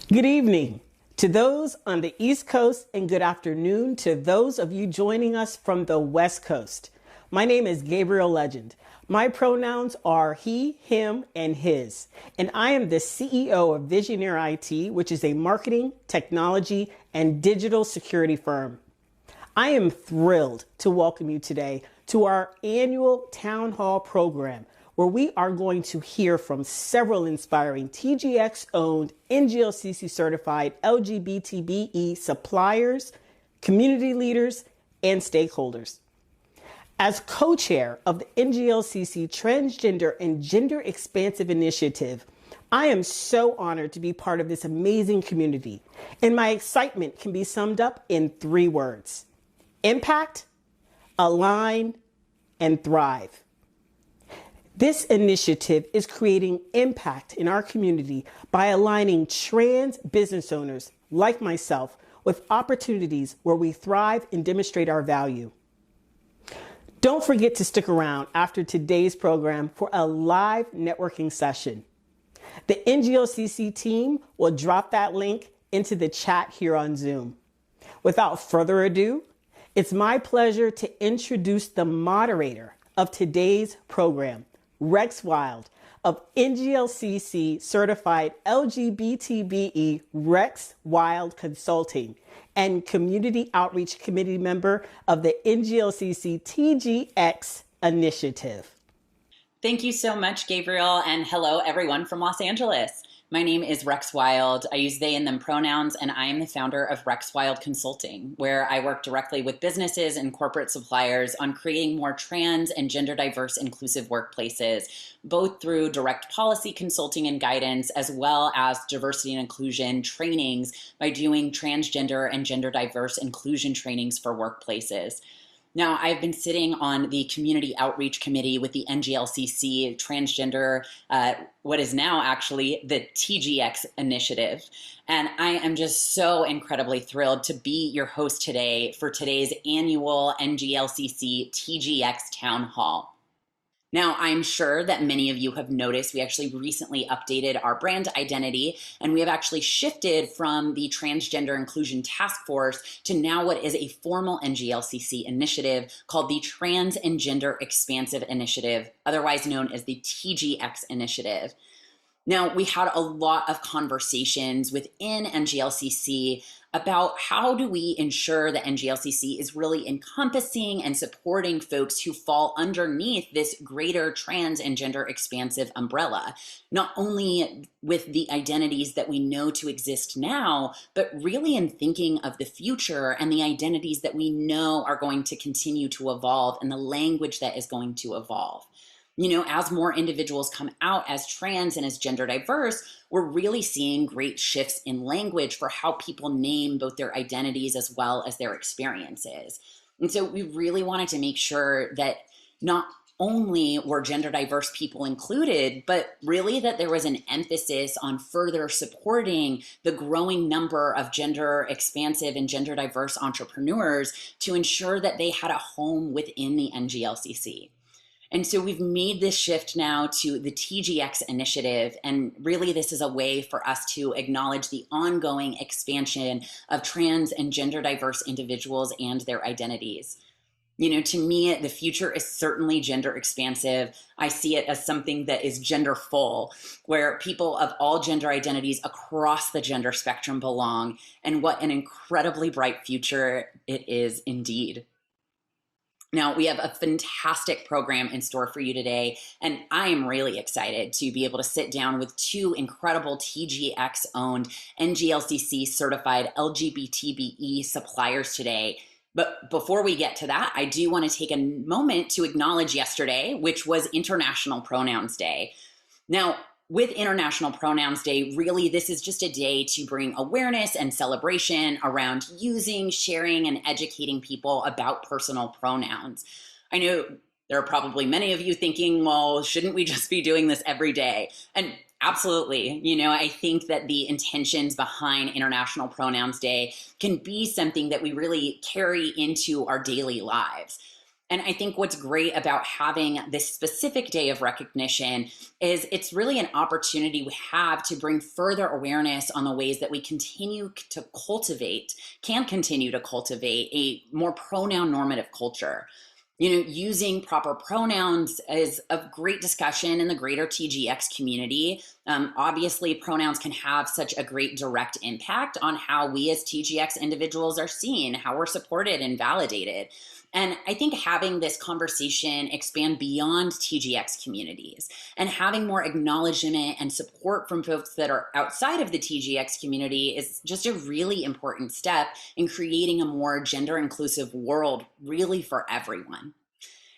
Good evening to those on the East Coast and good afternoon to those of you joining us from the West Coast. My name is Gabriel Legend. My pronouns are he, him, and his, and I am the CEO of Visionaire IT, which is a marketing, technology, and digital security firm. I am thrilled to welcome you today to our annual town hall program, where we are going to hear from several inspiring TGX-owned, NGLCC-certified LGBTBE suppliers, community leaders, and stakeholders. As co-chair of the NGLCC Transgender and Gender Expansive Initiative, I am so honored to be part of this amazing community, and my excitement can be summed up in 3 words: impact, align, and thrive. This initiative is creating impact in our community by aligning trans business owners like myself with opportunities where we thrive and demonstrate our value. Don't forget to stick around after today's program for a live networking session. The NGLCC team will drop that link into the chat here on Zoom. Without further ado, it's my pleasure to introduce the moderator of today's program, Rex Wild of NGLCC certified LGBTBE Rex Wild Consulting and Community Outreach Committee member of the NGLCC TGX initiative. Thank you so much, Gabriel, and hello everyone from Los Angeles. My name is Rex Wild. I use they and them pronouns, and I am the founder of Rex Wild Consulting, where I work directly with businesses and corporate suppliers on creating more trans and gender diverse inclusive workplaces, both through direct policy consulting and guidance, as well as diversity and inclusion trainings by doing transgender and gender diverse inclusion trainings for workplaces. Now, I've been sitting on the Community Outreach Committee with the NGLCC Transgender, what is now actually the TGX initiative. And I am just so incredibly thrilled to be your host today for today's annual NGLCC TGX Town Hall. Now, I'm sure that many of you have noticed we actually recently updated our brand identity, and we have actually shifted from the Transgender Inclusion Task Force to now what is a formal NGLCC initiative called the Trans and Gender Expansive Initiative, otherwise known as the TGX initiative. Now, we had a lot of conversations within NGLCC about how do we ensure that NGLCC is really encompassing and supporting folks who fall underneath this greater trans and gender expansive umbrella, not only with the identities that we know to exist now, but really in thinking of the future and the identities that we know are going to continue to evolve and the language that is going to evolve. You know, as more individuals come out as trans and as gender diverse, we're really seeing great shifts in language for how people name both their identities as well as their experiences. And so we really wanted to make sure that not only were gender diverse people included, but really that there was an emphasis on further supporting the growing number of gender expansive and gender diverse entrepreneurs to ensure that they had a home within the NGLCC. And so we've made this shift now to the TGX initiative. And really, this is a way for us to acknowledge the ongoing expansion of trans and gender diverse individuals and their identities. You know, to me, the future is certainly gender expansive. I see it as something that is gender full, where people of all gender identities across the gender spectrum belong. And what an incredibly bright future it is indeed. Now, we have a fantastic program in store for you today, and I am really excited to be able to sit down with 2 incredible TGX-owned NGLCC certified LGBTBE suppliers today. But before we get to that, I do want to take a moment to acknowledge yesterday, which was International Pronouns Day. Now, with International Pronouns Day, really, this is just a day to bring awareness and celebration around using, sharing, and educating people about personal pronouns. I know there are probably many of you thinking, well, shouldn't we just be doing this every day? And absolutely, you know, I think that the intentions behind International Pronouns Day can be something that we really carry into our daily lives. And I think what's great about having this specific day of recognition is it's really an opportunity we have to bring further awareness on the ways that we can continue to cultivate a more pronoun normative culture. Using proper pronouns is of great discussion in the greater TGX community. Obviously, pronouns can have such a great direct impact on how we as TGX individuals are seen, how we're supported and validated. And I think having this conversation expand beyond TGX communities and having more acknowledgement and support from folks that are outside of the TGX community is just a really important step in creating a more gender inclusive world, really for everyone.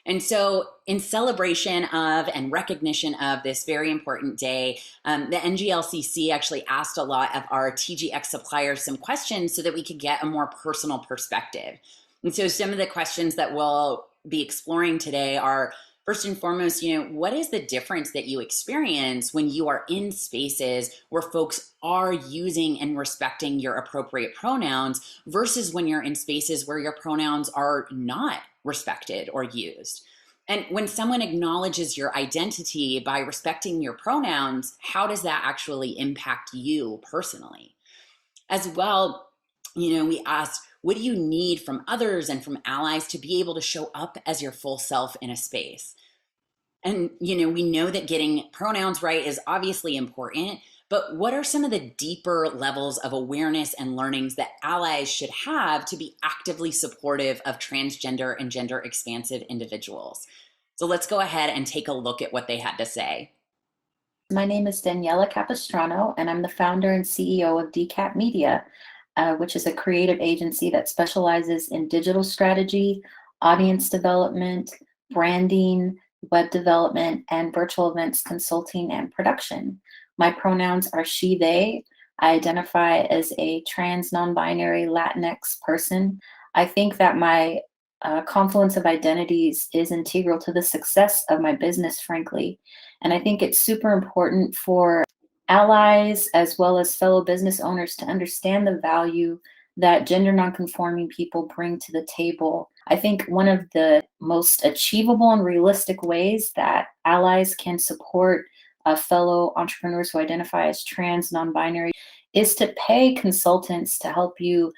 And so, in celebration of and recognition of this very important day, the NGLCC actually asked a lot of our TGX suppliers some questions so that we could get a more personal perspective. And so, some of the questions that we'll be exploring today are, first and foremost, what is the difference that you experience when you are in spaces where folks are using and respecting your appropriate pronouns versus when you're in spaces where your pronouns are not respected or used? And when someone acknowledges your identity by respecting your pronouns, how does that actually impact you personally? As well, we asked, what do you need from others and from allies to be able to show up as your full self in a space? And, we know that getting pronouns right is obviously important, but what are some of the deeper levels of awareness and learnings that allies should have to be actively supportive of transgender and gender expansive individuals? So let's go ahead and take a look at what they had to say. My name is Daniela Capistrano, and I'm the founder and CEO of DCAP Media, which is a creative agency that specializes in digital strategy, audience development, branding, web development, and virtual events consulting and production. My pronouns are she, they. I identify as a trans, non-binary Latinx person. I think that my confluence of identities is integral to the success of my business, frankly. And I think it's super important for allies as well as fellow business owners to understand the value that gender nonconforming people bring to the table. I think one of the most achievable and realistic ways that allies can support fellow entrepreneurs who identify as trans, non-binary, is to pay consultants to help you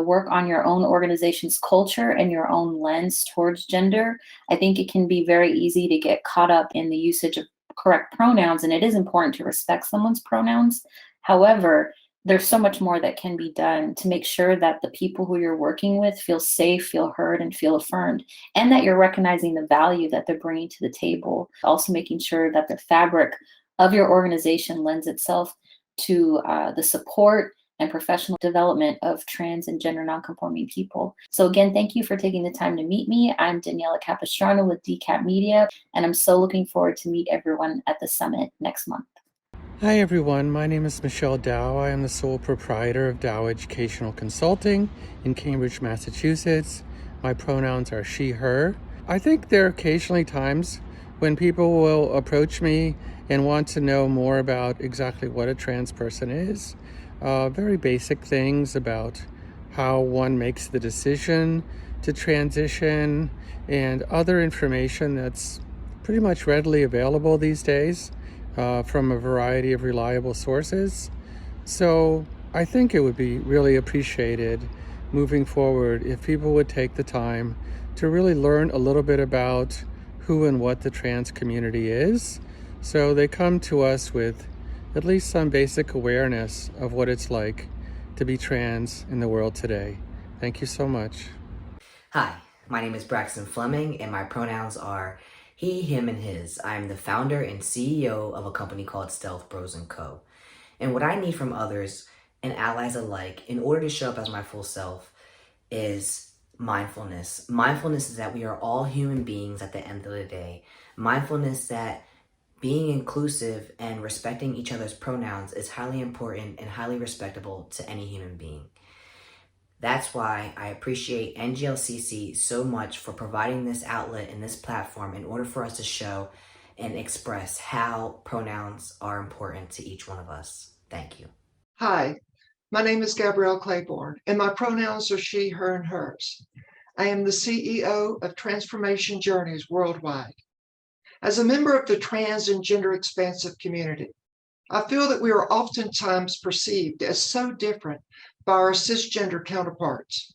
work on your own organization's culture and your own lens towards gender. I think it can be very easy to get caught up in the usage of correct pronouns, and it is important to respect someone's pronouns. However, there's so much more that can be done to make sure that the people who you're working with feel safe, feel heard, and feel affirmed, and that you're recognizing the value that they're bringing to the table. Also making sure that the fabric of your organization lends itself to the support and professional development of trans and gender nonconforming people. So again, thank you for taking the time to meet me. I'm Daniela Capistrano with DCAP Media, and I'm so looking forward to meet everyone at the summit next month. Hi everyone, my name is Michelle Dow. I am the sole proprietor of Dow Educational Consulting in Cambridge, Massachusetts. My pronouns are she, her. I think there are occasionally times when people will approach me and want to know more about exactly what a trans person is. Very basic things about how one makes the decision to transition and other information that's pretty much readily available these days from a variety of reliable sources. So I think it would be really appreciated moving forward if people would take the time to really learn a little bit about who and what the trans community is, so they come to us with at least some basic awareness of what it's like to be trans in the world today. Thank you so much. Hi, my name is Braxton Fleming, and my pronouns are he, him, and his. I am the founder and CEO of a company called Stealth Bros & Co. And what I need from others and allies alike in order to show up as my full self is mindfulness. Mindfulness is that we are all human beings at the end of the day. Mindfulness that being inclusive and respecting each other's pronouns is highly important and highly respectable to any human being. That's why I appreciate NGLCC so much for providing this outlet and this platform in order for us to show and express how pronouns are important to each one of us. Thank you. Hi, my name is Gabrielle Claiborne, and my pronouns are she, her, and hers. I am the CEO of Transformation Journeys Worldwide. As a member of the trans and gender expansive community, I feel that we are oftentimes perceived as so different by our cisgender counterparts.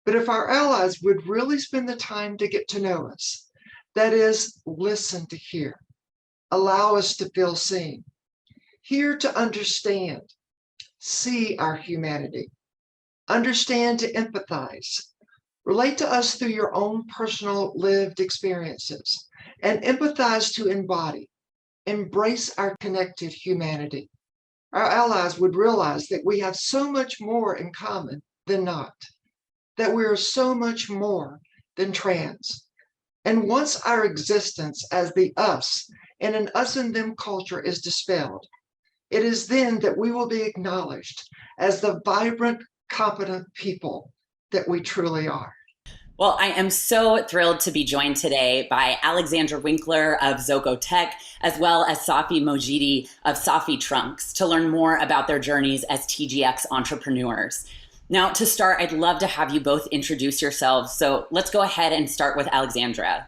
But if our allies would really spend the time to get to know us, that is, listen to hear, allow us to feel seen, hear to understand, see our humanity, understand to empathize, relate to us through your own personal lived experiences, and empathize to embody, embrace our connected humanity. Our allies would realize that we have so much more in common than not, that we are so much more than trans. And once our existence as the us in an us and them culture is dispelled, it is then that we will be acknowledged as the vibrant, competent people that we truly are. Well, I am so thrilled to be joined today by Alexandra Winkler of Zoco Tech, as well as Safi Mojidi of Safi Trunks, to learn more about their journeys as TGX entrepreneurs. Now, to start, I'd love to have you both introduce yourselves. So let's go ahead and start with Alexandra.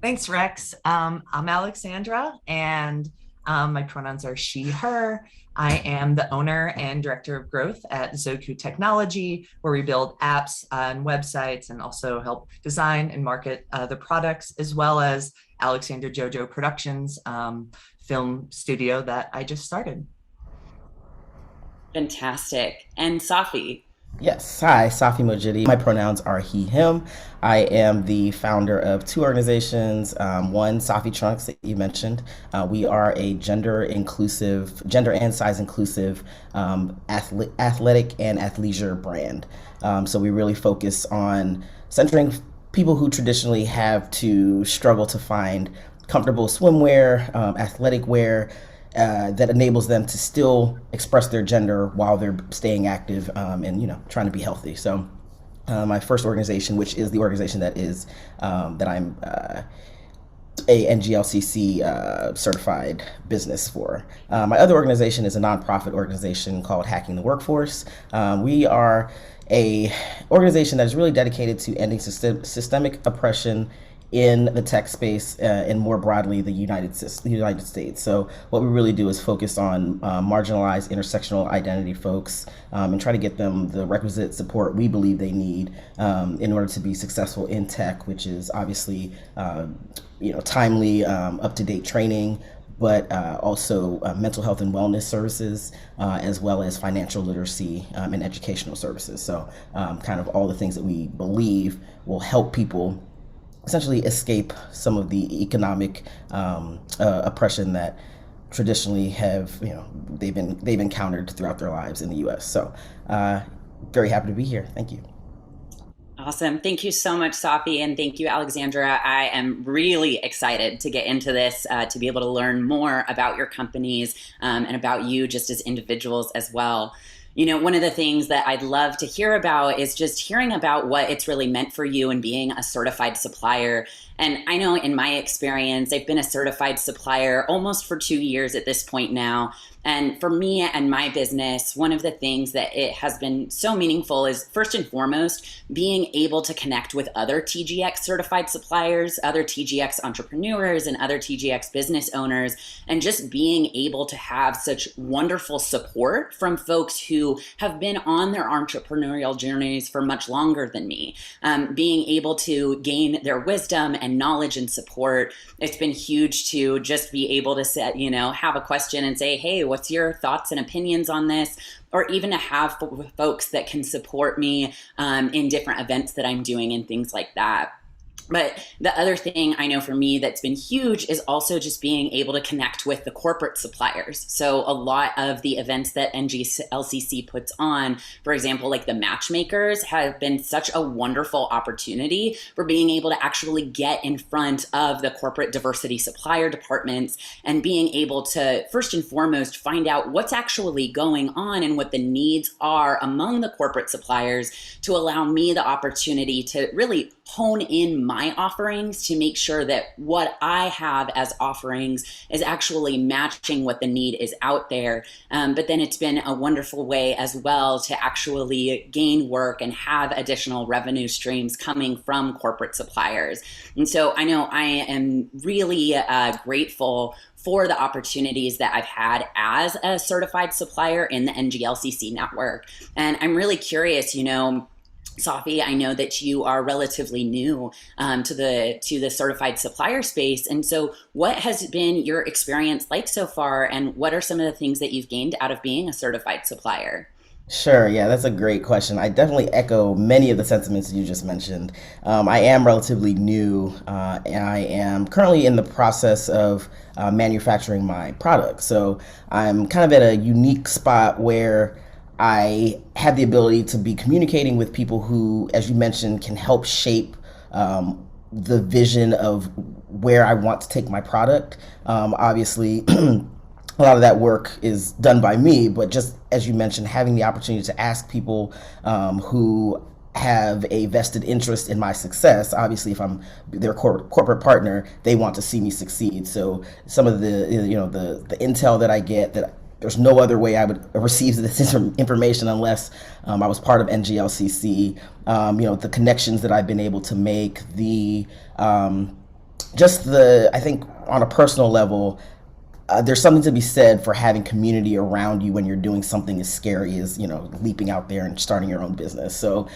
Thanks, Rex. I'm Alexandra, and my pronouns are she, her. I am the owner and director of growth at Zoco Technology, where we build apps and websites and also help design and market the products, as well as Alexander Jojo Productions film studio that I just started. Fantastic. And Safi. Yes. Hi, Safi Mojidi. My pronouns are he, him. I am the founder of two organizations. One, Safi Trunks, that you mentioned. We are a gender and size inclusive athletic and athleisure brand. So we really focus on centering people who traditionally have to struggle to find comfortable swimwear, athletic wear, that enables them to still express their gender while they're staying active and trying to be healthy. So my first organization, which is the organization that I'm a NGLCC certified business for. My other organization is a nonprofit organization called Hacking the Workforce. We are a organization that is really dedicated to ending systemic oppression in the tech space and more broadly the United States. So what we really do is focus on marginalized intersectional identity folks and try to get them the requisite support we believe they need in order to be successful in tech, which is obviously timely, up-to-date training, but also mental health and wellness services, as well as financial literacy and educational services. So kind of all the things that we believe will help people essentially escape some of the economic oppression that traditionally they've encountered throughout their lives in the U.S. So very happy to be here. Thank you. Awesome. Thank you so much, Safi, and thank you, Alexandra. I am really excited to get into this, to be able to learn more about your companies and about you just as individuals as well. One of the things that I'd love to hear about is just hearing about what it's really meant for you in being a certified supplier. And I know in my experience, I've been a certified supplier almost for 2 years at this point now. And for me and my business, one of the things that it has been so meaningful is first and foremost, being able to connect with other TGX certified suppliers, other TGX entrepreneurs, and other TGX business owners, and just being able to have such wonderful support from folks who have been on their entrepreneurial journeys for much longer than me. Being able to gain their wisdom and knowledge and support, it's been huge to just be able to have a question and say, hey, what's your thoughts and opinions on this? Or even to have folks that can support me in different events that I'm doing and things like that. But the other thing I know for me that's been huge is also just being able to connect with the corporate suppliers. So a lot of the events that NGLCC puts on, for example, like the matchmakers, have been such a wonderful opportunity for being able to actually get in front of the corporate diversity supplier departments and being able to, first and foremost, find out what's actually going on and what the needs are among the corporate suppliers to allow me the opportunity to really hone in my offerings to make sure that what I have as offerings is actually matching what the need is out there. But then it's been a wonderful way as well to actually gain work and have additional revenue streams coming from corporate suppliers. And so I know I am really grateful for the opportunities that I've had as a certified supplier in the NGLCC network. And I'm really curious, Safi, I know that you are relatively new to the certified supplier space, and so what has been your experience like so far, and what are some of the things that you've gained out of being a certified supplier? Sure, yeah, that's a great question. I definitely echo many of the sentiments you just mentioned. I am relatively new, and I am currently in the process of manufacturing my product. So I'm kind of at a unique spot where I have the ability to be communicating with people who, as you mentioned, can help shape the vision of where I want to take my product. Obviously, a lot of that work is done by me, but just as you mentioned, having the opportunity to ask people who have a vested interest in my success. Obviously, if I'm their corporate partner, they want to see me succeed. So some of the intel that I get, that there's no other way I would receive this information unless I was part of NGLCC. The connections that I've been able to make, I think on a personal level, there's something to be said for having community around you when you're doing something as scary as leaping out there and starting your own business. So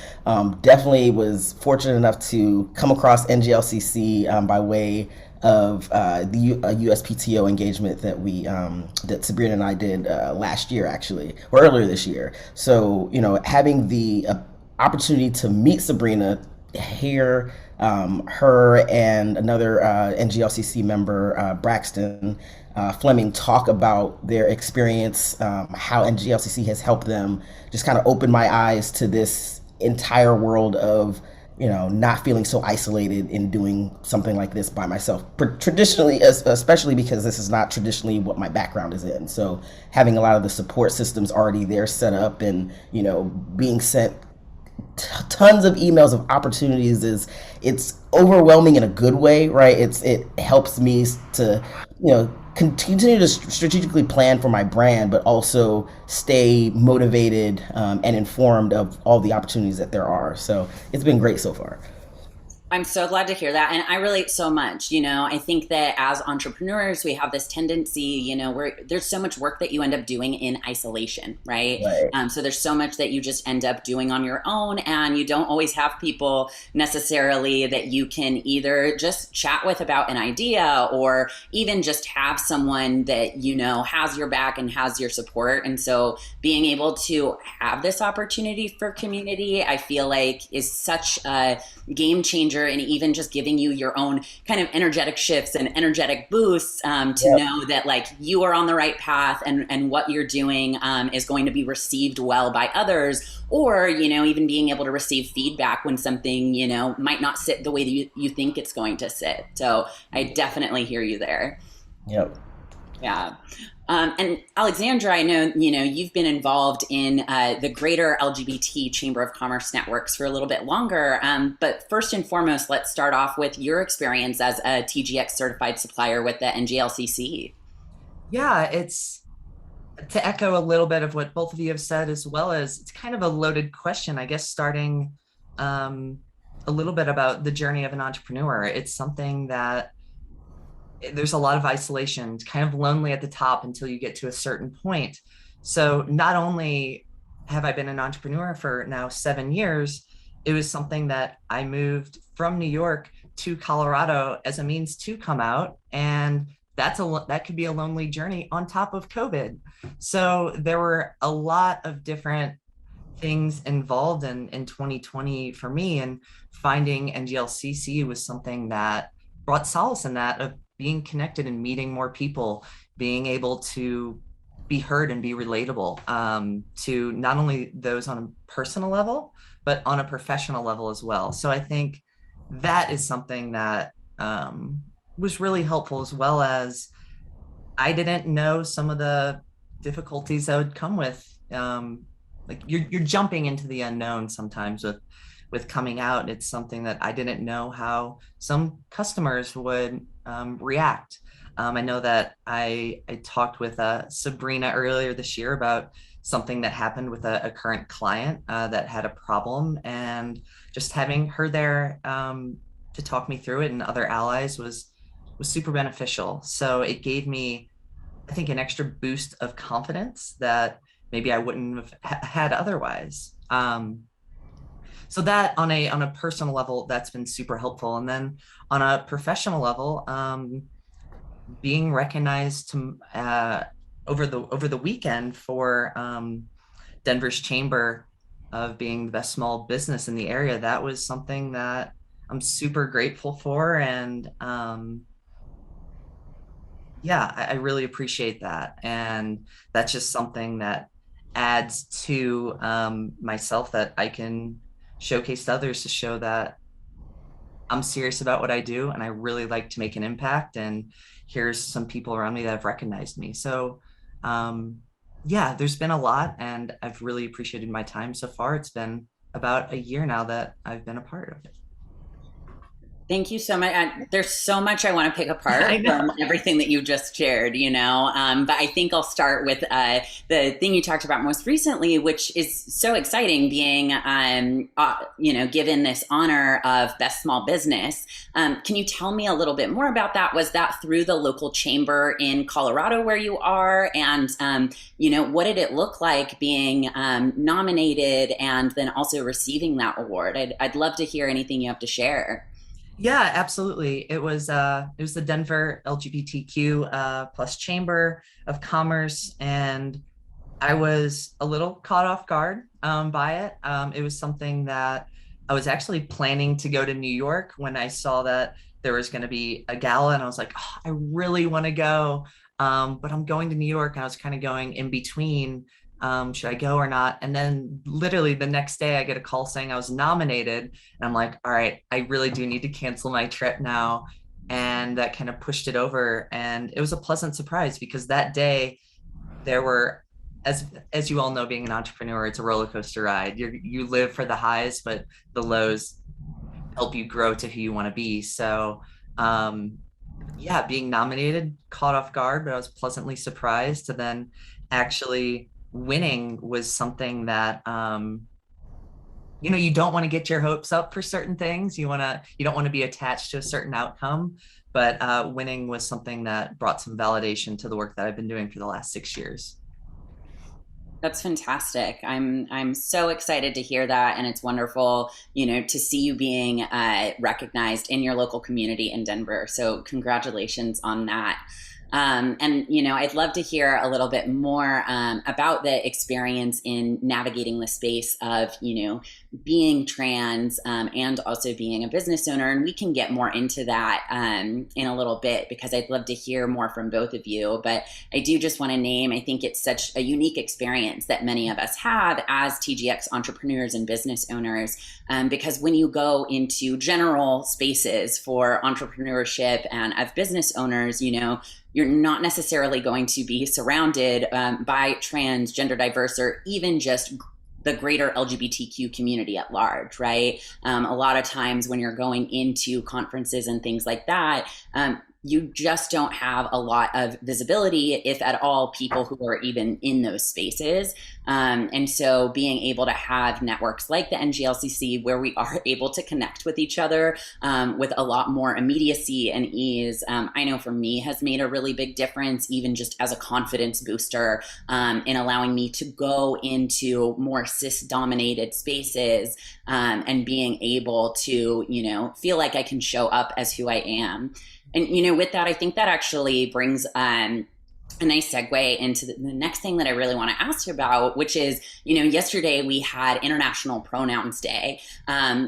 definitely was fortunate enough to come across NGLCC by way of the USPTO engagement that Sabrina and I did last year, actually, or earlier this year. So having the opportunity to meet Sabrina, hear her and another NGLCC member, Braxton Fleming, talk about their experience, how NGLCC has helped them, just kind of open my eyes to this entire world of not feeling so isolated in doing something like this by myself. Traditionally, especially because this is not traditionally what my background is in. So having a lot of the support systems already there set up, and being sent tons of emails of opportunities, it's overwhelming in a good way, right? It helps me to continue to strategically plan for my brand, but also stay motivated and informed of all the opportunities that there are. So it's been great so far. I'm so glad to hear that. And I relate so much. I think that as entrepreneurs, we have this tendency, where there's so much work that you end up doing in isolation, right? Right. So there's so much that you just end up doing on your own, and you don't always have people necessarily that you can either just chat with about an idea, or even just have someone that has your back and has your support. And so being able to have this opportunity for community, I feel like, is such a game changer, and even just giving you your own kind of energetic shifts and energetic boosts to know that you are on the right path, and what you're doing is going to be received well by others, or even being able to receive feedback when something might not sit the way that you think it's going to sit. So I definitely hear you there. Yep. Yeah. And Alexandra, I know, you've been involved in the greater LGBT Chamber of Commerce networks for a little bit longer. But first and foremost, let's start off with your experience as a TGX certified supplier with the NGLCC. Yeah, it's to echo a little bit of what both of you have said, as well as it's kind of a loaded question, I guess, starting a little bit about the journey of an entrepreneur. It's something that there's a lot of isolation, kind of lonely at the top until you get to a certain point. So not only have I been an entrepreneur for now 7 years, it was something that I moved from New York to Colorado as a means to come out. And that could be a lonely journey on top of COVID. So there were a lot of different things involved in 2020 for me, and finding NGLCC was something that brought solace in that, of being connected and meeting more people, being able to be heard and be relatable to not only those on a personal level, but on a professional level as well. So I think that is something that was really helpful, as well as I didn't know some of the difficulties that would come with you're jumping into the unknown sometimes with coming out, it's something that I didn't know how some customers would react. I know that I talked with Sabrina earlier this year about something that happened with a current client that had a problem, and just having her there to talk me through it and other allies was super beneficial. So it gave me, I think, an extra boost of confidence that maybe I wouldn't have had otherwise. So that on a personal level, that's been super helpful. And then on a professional level, being recognized to over the weekend for Denver's Chamber of being the best small business in the area, that was something that I'm super grateful for. And yeah, I really appreciate that. And that's just something that adds to myself, that I can showcase to others to show that I'm serious about what I do and I really like to make an impact. And here's some people around me that have recognized me. So yeah, there's been a lot, and I've really appreciated my time so far. It's been about a year now that I've been a part of it. Thank you so much. There's so much I want to pick apart from everything that you just shared, you know, but I think I'll start with the thing you talked about most recently, which is so exciting, being, you know, given this honor of Best Small Business. Can you tell me a little bit more about that? Was that through the local chamber in Colorado where you are? And, you know, what did it look like being nominated and then also receiving that award? I'd love to hear anything you have to share. Yeah, absolutely. It was the Denver LGBTQ plus Chamber of Commerce, and I was a little caught off guard by it. It was something that I was actually planning to go to New York when I saw that there was going to be a gala, and I was like, oh, I really want to go, but I'm going to New York, and I was kind of going in between. Should I go or not? And then literally the next day I get a call saying I was nominated. And I'm like, all right, I really do need to cancel my trip now. And that kind of pushed it over. And it was a pleasant surprise, because that day there were, as you all know, being an entrepreneur, it's a roller coaster ride. You live for the highs, but the lows help you grow to who you want to be. So yeah, being nominated caught off guard, but I was pleasantly surprised to then actually winning was something that you know, you don't want to get your hopes up for certain things. You don't want to be attached to a certain outcome, but winning was something that brought some validation to the work that I've been doing for the last 6 years. That's fantastic. I'm so excited to hear that, and it's wonderful, you know, to see you being recognized in your local community in Denver. So congratulations on that. And, you know, I'd love to hear a little bit more about the experience in navigating the space of, you know, being trans and also being a business owner. And we can get more into that in a little bit, because I'd love to hear more from both of you. But I do just want to name, I think it's such a unique experience that many of us have as TGX entrepreneurs and business owners, because when you go into general spaces for entrepreneurship and of business owners, you know, you're not necessarily going to be surrounded by trans, gender diverse, or even just the greater LGBTQ community at large, right? A lot of times when you're going into conferences and things like that, you just don't have a lot of visibility, if at all, people who are even in those spaces. And so being able to have networks like the NGLCC, where we are able to connect with each other with a lot more immediacy and ease, I know for me has made a really big difference, even just as a confidence booster in allowing me to go into more cis-dominated spaces and being able to, you know, feel like I can show up as who I am. And, you know, with that, I think that actually brings a nice segue into the next thing that I really want to ask you about, which is, you know, yesterday we had International Pronouns Day,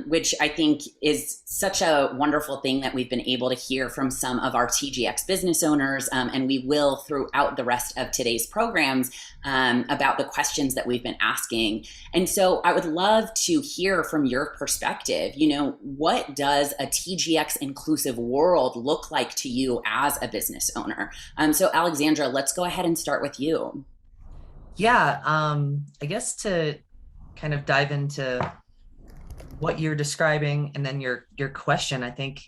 which I think is such a wonderful thing that we've been able to hear from some of our TGX business owners, and we will throughout the rest of today's programs about the questions that we've been asking. And so I would love to hear from your perspective, you know, what does a TGX inclusive world look like to you as a business owner? So Alexandra, let's go ahead and start with you. Yeah, I guess to kind of dive into what you're describing and then your question, I think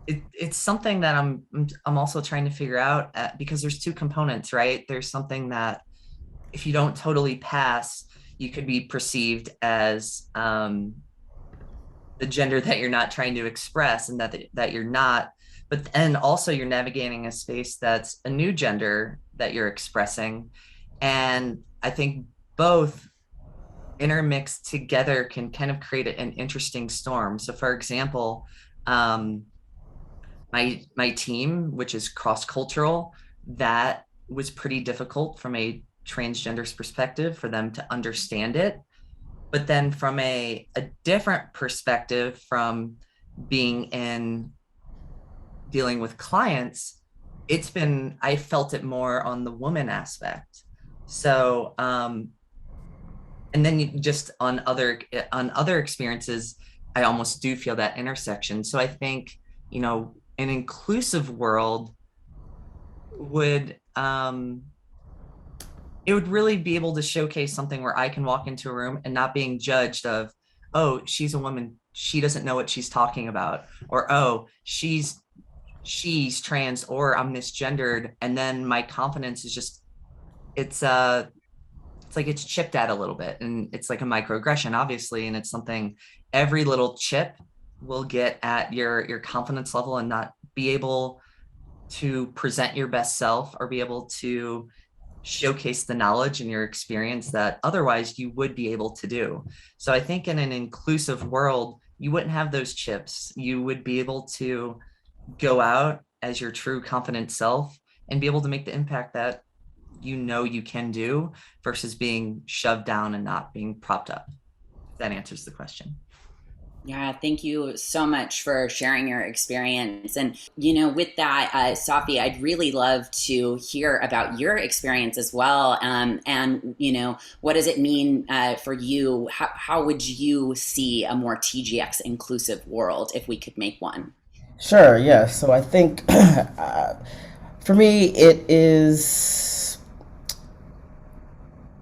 it's something that I'm also trying to figure out because there's two components, right? There's something that if you don't totally pass, you could be perceived as the gender that you're not trying to express, and that you're not. But then also you're navigating a space that's a new gender that you're expressing, and I think both intermixed together can kind of create an interesting storm. So, for example, my team, which is cross cultural, that was pretty difficult from a transgender's perspective for them to understand it. But then from a different perspective, from being in dealing with clients, I felt it more on the woman aspect. So and then just on other experiences, I almost do feel that intersection. So I think, an inclusive world would it would really be able to showcase something where I can walk into a room and not being judged of, oh, she's a woman, she doesn't know what she's talking about, or oh, she's trans, or I'm misgendered, and then my confidence is just it's like it's chipped at a little bit, and it's like a microaggression, obviously, and it's something every little chip will get at your confidence level and not be able to present your best self or be able to showcase the knowledge and your experience that otherwise you would be able to do. So I think in an inclusive world, you wouldn't have those chips. You would be able to go out as your true confident self and be able to make the impact that you can do, versus being shoved down and not being propped up. That answers the question. Yeah, thank you so much for sharing your experience. And, with that, Safi, I'd really love to hear about your experience as well. And, what does it mean for you? How would you see a more TGX inclusive world if we could make one? Sure, yeah. So I think for me, it is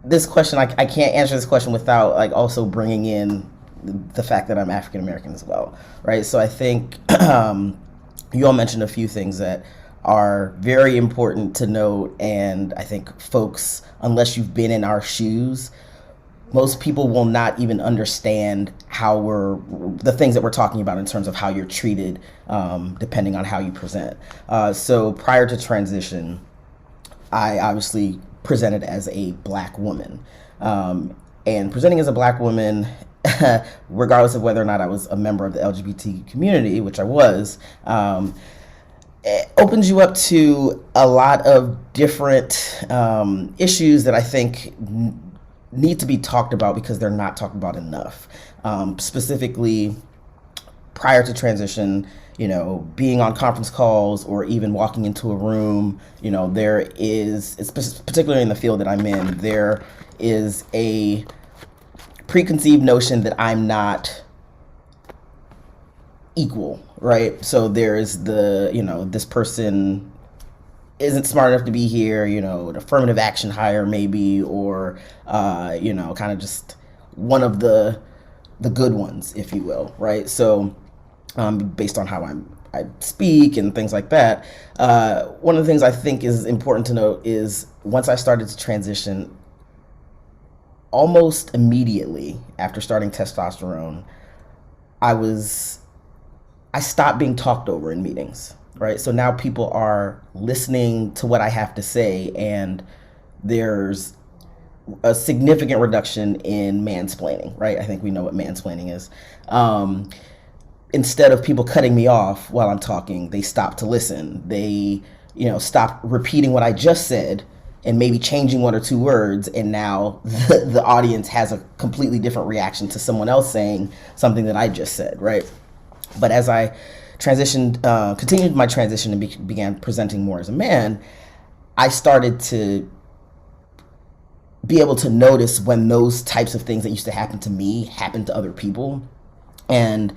this question. I can't answer this question without also bringing in the fact that I'm African American as well, right? So I think you all mentioned a few things that are very important to note, and I think folks, unless you've been in our shoes, most people will not even understand the things that we're talking about in terms of how you're treated, depending on how you present. So prior to transition, I obviously presented as a Black woman, and presenting as a Black woman, regardless of whether or not I was a member of the LGBT community, which I was, it opens you up to a lot of different issues that I think need to be talked about because they're not talked about enough. Specifically, prior to transition, being on conference calls or even walking into a room, it's particularly in the field that I'm in, there is a preconceived notion that I'm not equal, right? So there's this person isn't smart enough to be here, an affirmative action hire maybe, or, kind of just one of the good ones, if you will, right? So based on how I speak and things like that, one of the things I think is important to note is once I started to transition, almost immediately after starting testosterone, I stopped being talked over in meetings, right? So now people are listening to what I have to say, and there's a significant reduction in mansplaining, right? I think we know what mansplaining is. Instead of people cutting me off while I'm talking, they stop to listen. They, stop repeating what I just said and maybe changing one or two words, and now the audience has a completely different reaction to someone else saying something that I just said, right? But as I continued my transition and began presenting more as a man, I started to be able to notice when those types of things that used to happen to me happened to other people. And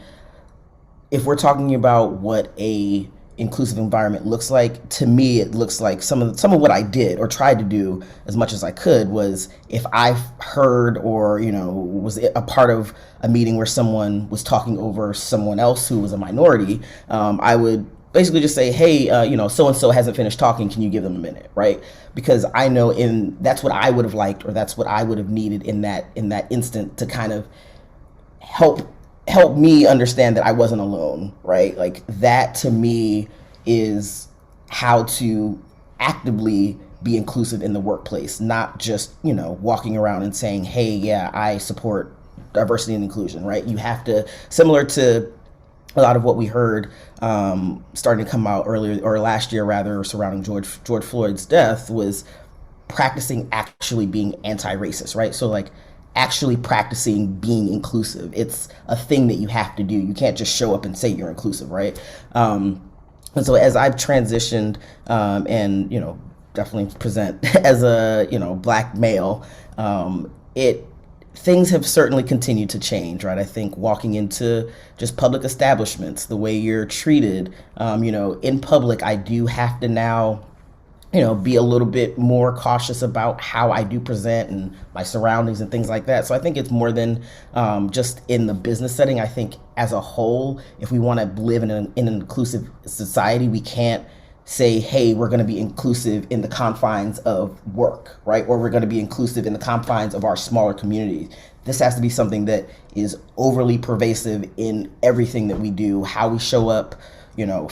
if we're talking about what a inclusive environment looks like, to me, it looks like some of what I did or tried to do as much as I could was, if I heard or, was a part of a meeting where someone was talking over someone else who was a minority, I would basically just say, hey, so-and-so hasn't finished talking, can you give them a minute, right? Because I know that's what I would have liked, or that's what I would have needed in that instant, to kind of help me understand that I wasn't alone, right? Like, that to me is how to actively be inclusive in the workplace, not just, walking around and saying, hey, yeah, I support diversity and inclusion, right? You have to, similar to a lot of what we heard starting to come out earlier, or last year rather, surrounding George Floyd's death, was practicing actually being anti-racist, right? So like, actually practicing being inclusive. It's a thing that you have to do. You can't just show up and say you're inclusive, right? And so as I've transitioned and, definitely present as a, Black male, things have certainly continued to change, right? I think walking into just public establishments, the way you're treated, in public, I do have to now be a little bit more cautious about how I do present and my surroundings and things like that. So I think it's more than just in the business setting. I think as a whole, if we want to live in an inclusive society, we can't say, hey, we're going to be inclusive in the confines of work, right? Or we're going to be inclusive in the confines of our smaller communities. This has to be something that is overly pervasive in everything that we do, how we show up,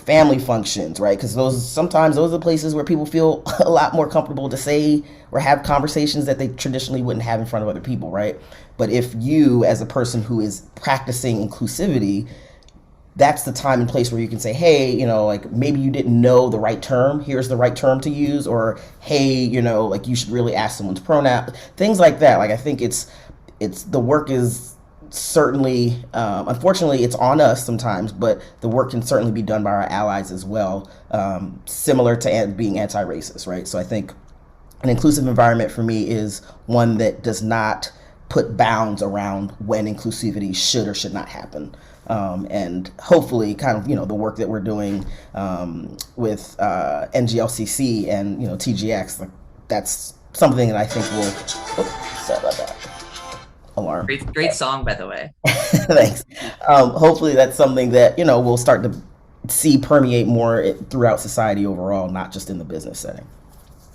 family functions, right? Because sometimes those are the places where people feel a lot more comfortable to say or have conversations that they traditionally wouldn't have in front of other people, right? But if you, as a person who is practicing inclusivity, that's the time and place where you can say, hey, like, maybe you didn't know the right term, here's the right term to use, or hey, like, you should really ask someone's pronoun, things like that. Like, I think it's the work is certainly, unfortunately, it's on us sometimes, but the work can certainly be done by our allies as well, similar to being anti-racist, right? So I think an inclusive environment for me is one that does not put bounds around when inclusivity should or should not happen. And hopefully kind of, the work that we're doing with NGLCC and, TGX, like, that's something that I think will, sorry about that. Alarm. Great song, by the way. Thanks. Hopefully that's something that, we'll start to see permeate more throughout society overall, not just in the business setting.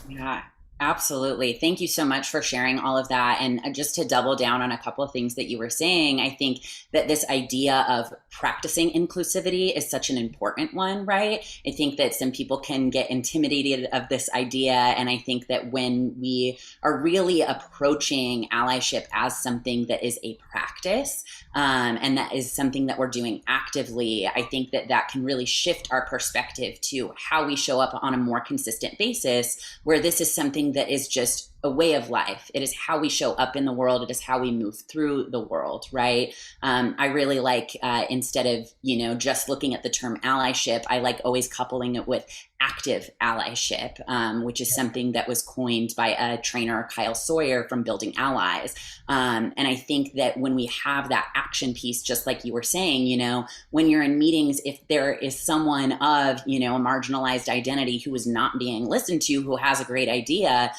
Yeah, absolutely. Thank you so much for sharing all of that. And just to double down on a couple of things that you were saying, I think that this idea of practicing inclusivity is such an important one, right? I think that some people can get intimidated of this idea. And I think that when we are really approaching allyship as something that is a practice, and that is something that we're doing actively, I think that that can really shift our perspective to how we show up on a more consistent basis, where this is something that is just a way of life. It is how we show up in the world. It is how we move through the world, right? I really like, instead of, just looking at the term allyship, I like always coupling it with active allyship, which is something that was coined by a trainer, Kyle Sawyer, from Building Allies. And I think that when we have that action piece, just like you were saying, when you're in meetings, if there is someone of, a marginalized identity who is not being listened to, who has a great idea,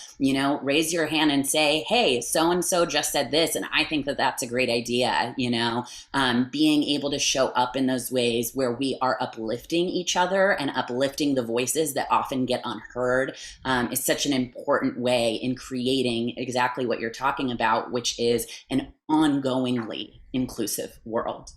raise your hand and say, hey, so-and-so just said this, and I think that that's a great idea, being able to show up in those ways where we are uplifting each other and uplifting the voices that often get unheard is such an important way in creating exactly what you're talking about, which is an ongoingly inclusive world.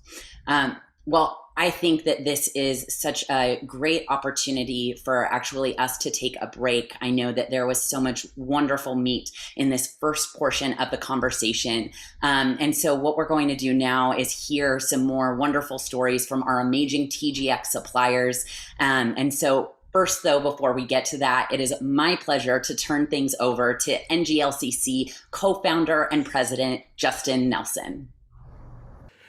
Well, I think that this is such a great opportunity for actually us to take a break. I know that there was so much wonderful meat in this first portion of the conversation. And so what we're going to do now is hear some more wonderful stories from our amazing TGX suppliers. And so first, though, before we get to that, it is my pleasure to turn things over to NGLCC co-founder and president, Justin Nelson.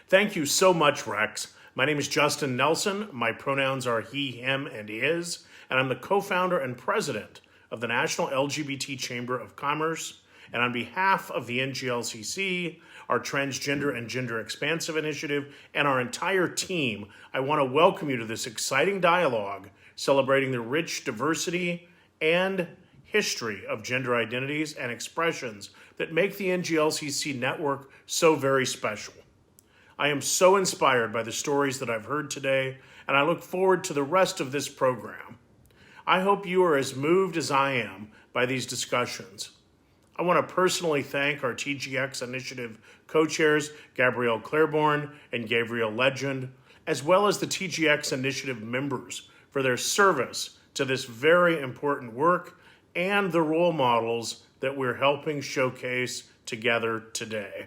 Thank you so much, Rex. My name is Justin Nelson. My pronouns are he, him, and his, and I'm the co-founder and president of the National LGBT Chamber of Commerce. And on behalf of the NGLCC, our Transgender and Gender Expansive initiative, and our entire team, I want to welcome you to this exciting dialogue celebrating the rich diversity and history of gender identities and expressions that make the NGLCC network so very special. I am so inspired by the stories that I've heard today, and I look forward to the rest of this program. I hope you are as moved as I am by these discussions. I want to personally thank our TGX initiative co-chairs, Gabrielle Claiborne and Gabriel Legend, as well as the TGX initiative members for their service to this very important work and the role models that we're helping showcase together today.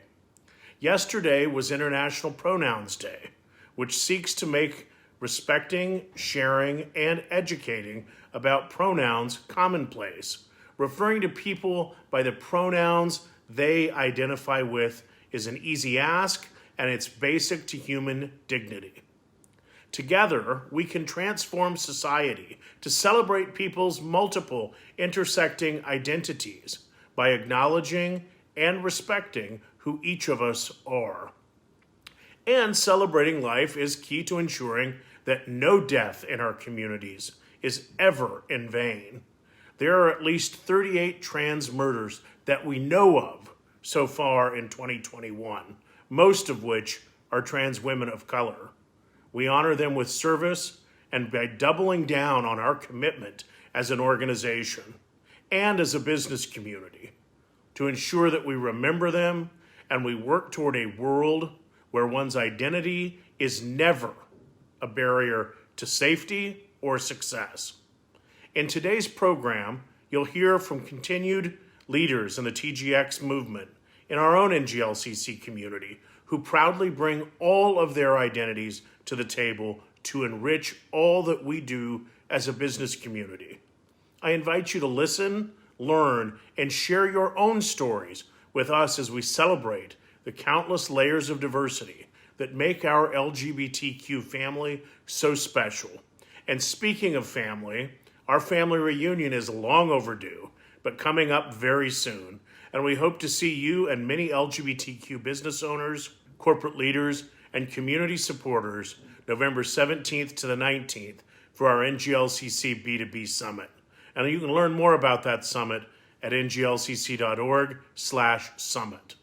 Yesterday was International Pronouns Day, which seeks to make respecting, sharing, and educating about pronouns commonplace. Referring to people by the pronouns they identify with is an easy ask, and it's basic to human dignity. Together, we can transform society to celebrate people's multiple intersecting identities by acknowledging and respecting who each of us are. And celebrating life is key to ensuring that no death in our communities is ever in vain. There are at least 38 trans murders that we know of so far in 2021, most of which are trans women of color. We honor them with service and by doubling down on our commitment as an organization and as a business community to ensure that we remember them and we work toward a world where one's identity is never a barrier to safety or success. In today's program, you'll hear from continued leaders in the TGX movement in our own NGLCC community who proudly bring all of their identities to the table to enrich all that we do as a business community. I invite you to listen, learn, and share your own stories with us as we celebrate the countless layers of diversity that make our LGBTQ family so special. And speaking of family, our family reunion is long overdue, but coming up very soon. And we hope to see you and many LGBTQ business owners, corporate leaders, and community supporters November 17th to the 19th for our NGLCC B2B Summit. And you can learn more about that summit at nglcc.org/summit.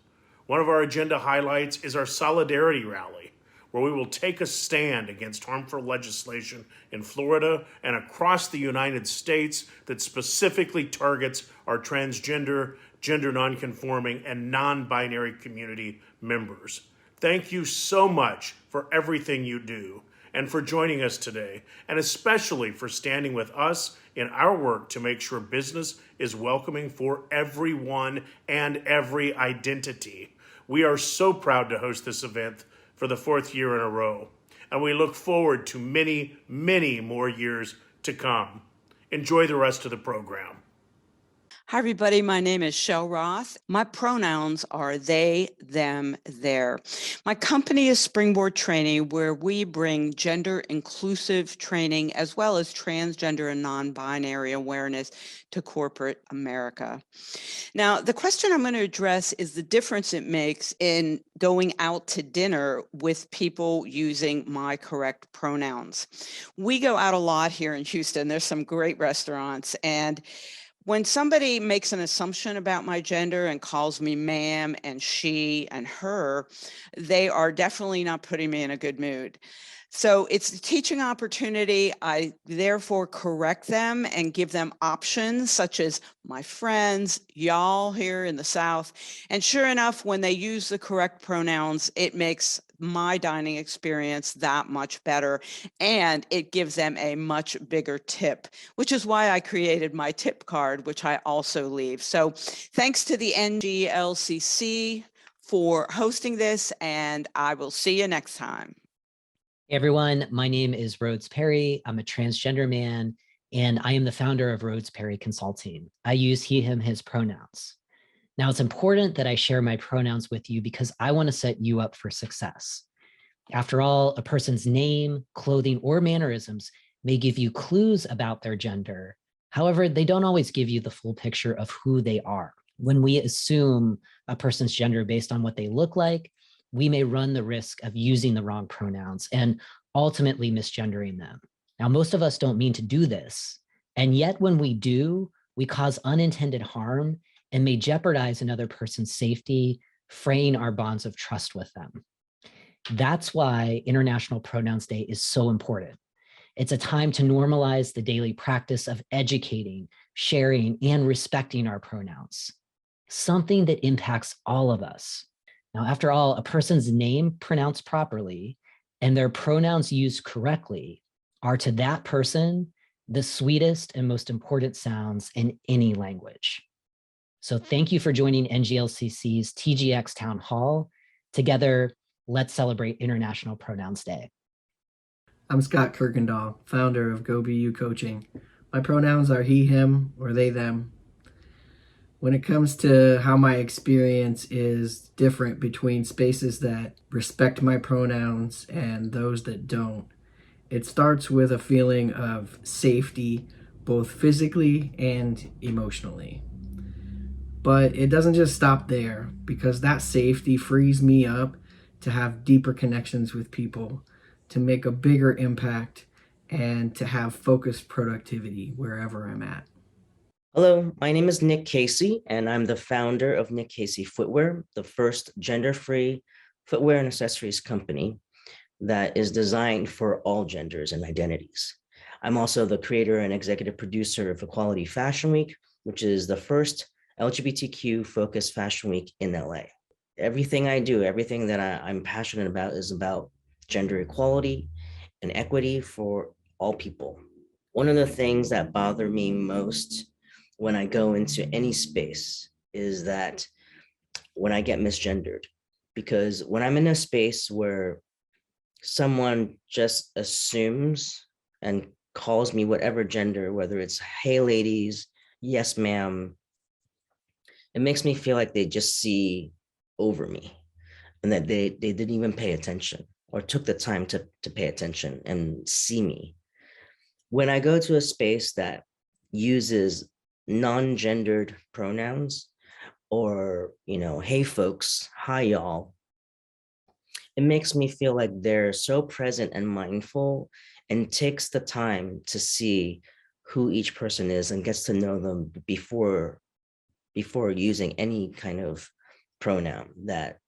One of our agenda highlights is our Solidarity Rally, where we will take a stand against harmful legislation in Florida and across the United States that specifically targets our transgender, gender nonconforming, and non-binary community members. Thank you so much for everything you do and for joining us today, and especially for standing with us in our work to make sure business is welcoming for everyone and every identity. We are so proud to host this event for the 4th year in a row, and we look forward to many, many more years to come. Enjoy the rest of the program. Hi, everybody. My name is Shel Roth. My pronouns are they, them, their. My company is Springboard Training, where we bring gender inclusive training as well as transgender and non-binary awareness to corporate America. Now, the question I'm going to address is the difference it makes in going out to dinner with people using my correct pronouns. We go out a lot here in Houston. There's some great restaurants, and when somebody makes an assumption about my gender and calls me ma'am and she and her, they are definitely not putting me in a good mood. So it's a teaching opportunity. I therefore correct them and give them options such as my friends, y'all here in the South. And sure enough, when they use the correct pronouns, it makes my dining experience that much better. And it gives them a much bigger tip, which is why I created my tip card, which I also leave. So thanks to the NGLCC for hosting this, and I will see you next time. Hey everyone, my name is Rhodes Perry. I'm a transgender man, and I am the founder of Rhodes Perry Consulting. I use he, him, his pronouns. Now, it's important that I share my pronouns with you because I want to set you up for success. After all, a person's name, clothing, or mannerisms may give you clues about their gender. However, they don't always give you the full picture of who they are. When we assume a person's gender based on what they look like, we may run the risk of using the wrong pronouns and ultimately misgendering them. Now, most of us don't mean to do this. And yet when we do, we cause unintended harm and may jeopardize another person's safety, fraying our bonds of trust with them. That's why International Pronouns Day is so important. It's a time to normalize the daily practice of educating, sharing, and respecting our pronouns, something that impacts all of us. Now, after all, a person's name pronounced properly and their pronouns used correctly are to that person the sweetest and most important sounds in any language. So thank you for joining NGLCC's TGX Town Hall. Together, let's celebrate International Pronouns Day. I'm Scott Kirkendall, founder of GoBU Coaching. My pronouns are he, him, or they, them. When it comes to how my experience is different between spaces that respect my pronouns and those that don't, it starts with a feeling of safety, both physically and emotionally. But it doesn't just stop there, because that safety frees me up to have deeper connections with people, to make a bigger impact, and to have focused productivity wherever I'm at. Hello, my name is Nick Casey, and I'm the founder of Nick Casey Footwear, the first gender-free footwear and accessories company that is designed for all genders and identities. I'm also the creator and executive producer of Equality Fashion Week, which is the first LGBTQ-focused fashion week in LA. Everything I do, everything that I'm passionate about is about gender equality and equity for all people. One of the things that bother me most when I go into any space is that when I get misgendered, because when I'm in a space where someone just assumes and calls me whatever gender, whether it's hey ladies, yes ma'am, it makes me feel like they just see over me and that they didn't even pay attention or took the time to pay attention and see me. When I go to a space that uses non-gendered pronouns or, hey folks, hi y'all, it makes me feel like they're so present and mindful and takes the time to see who each person is and gets to know them before using any kind of pronoun that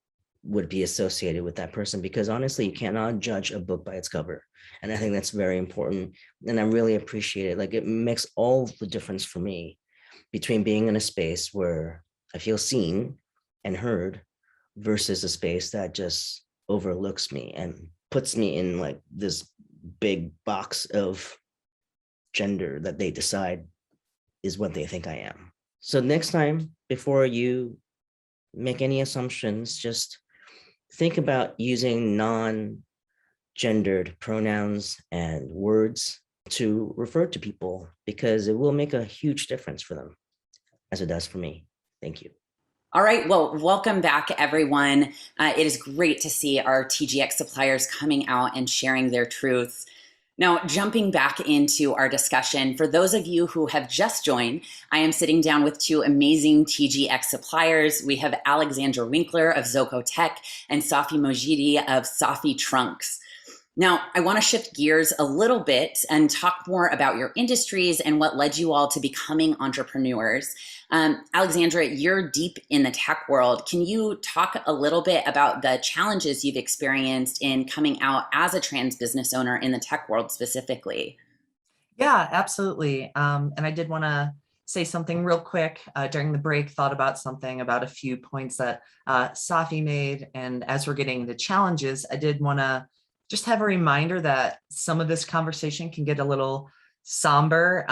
would be associated with that person, because honestly, you cannot judge a book by its cover. And I think that's very important. And I really appreciate it. Like, it makes all the difference for me between being in a space where I feel seen and heard versus a space that just overlooks me and puts me in like this big box of gender that they decide is what they think I am. So next time, before you make any assumptions, just think about using non-gendered pronouns and words to refer to people, because it will make a huge difference for them, as it does for me. Thank you. All right, well, welcome back, everyone. It is great to see our TGX suppliers coming out and sharing their truths. Now, jumping back into our discussion, for those of you who have just joined, I am sitting down with two amazing TGX suppliers. We have Alexandra Winkler of Zoko Tech and Safi Mojidi of Safi Trunks. Now, I want to shift gears a little bit and talk more about your industries and what led you all to becoming entrepreneurs. Alexandra, you're deep in the tech world. Can you talk a little bit about the challenges you've experienced in coming out as a trans business owner in the tech world specifically? Yeah, absolutely. And I did want to say something real quick during the break, thought about something about a few points that Safi made. And as we're getting into challenges, I did want to just have a reminder that some of this conversation can get a little somber,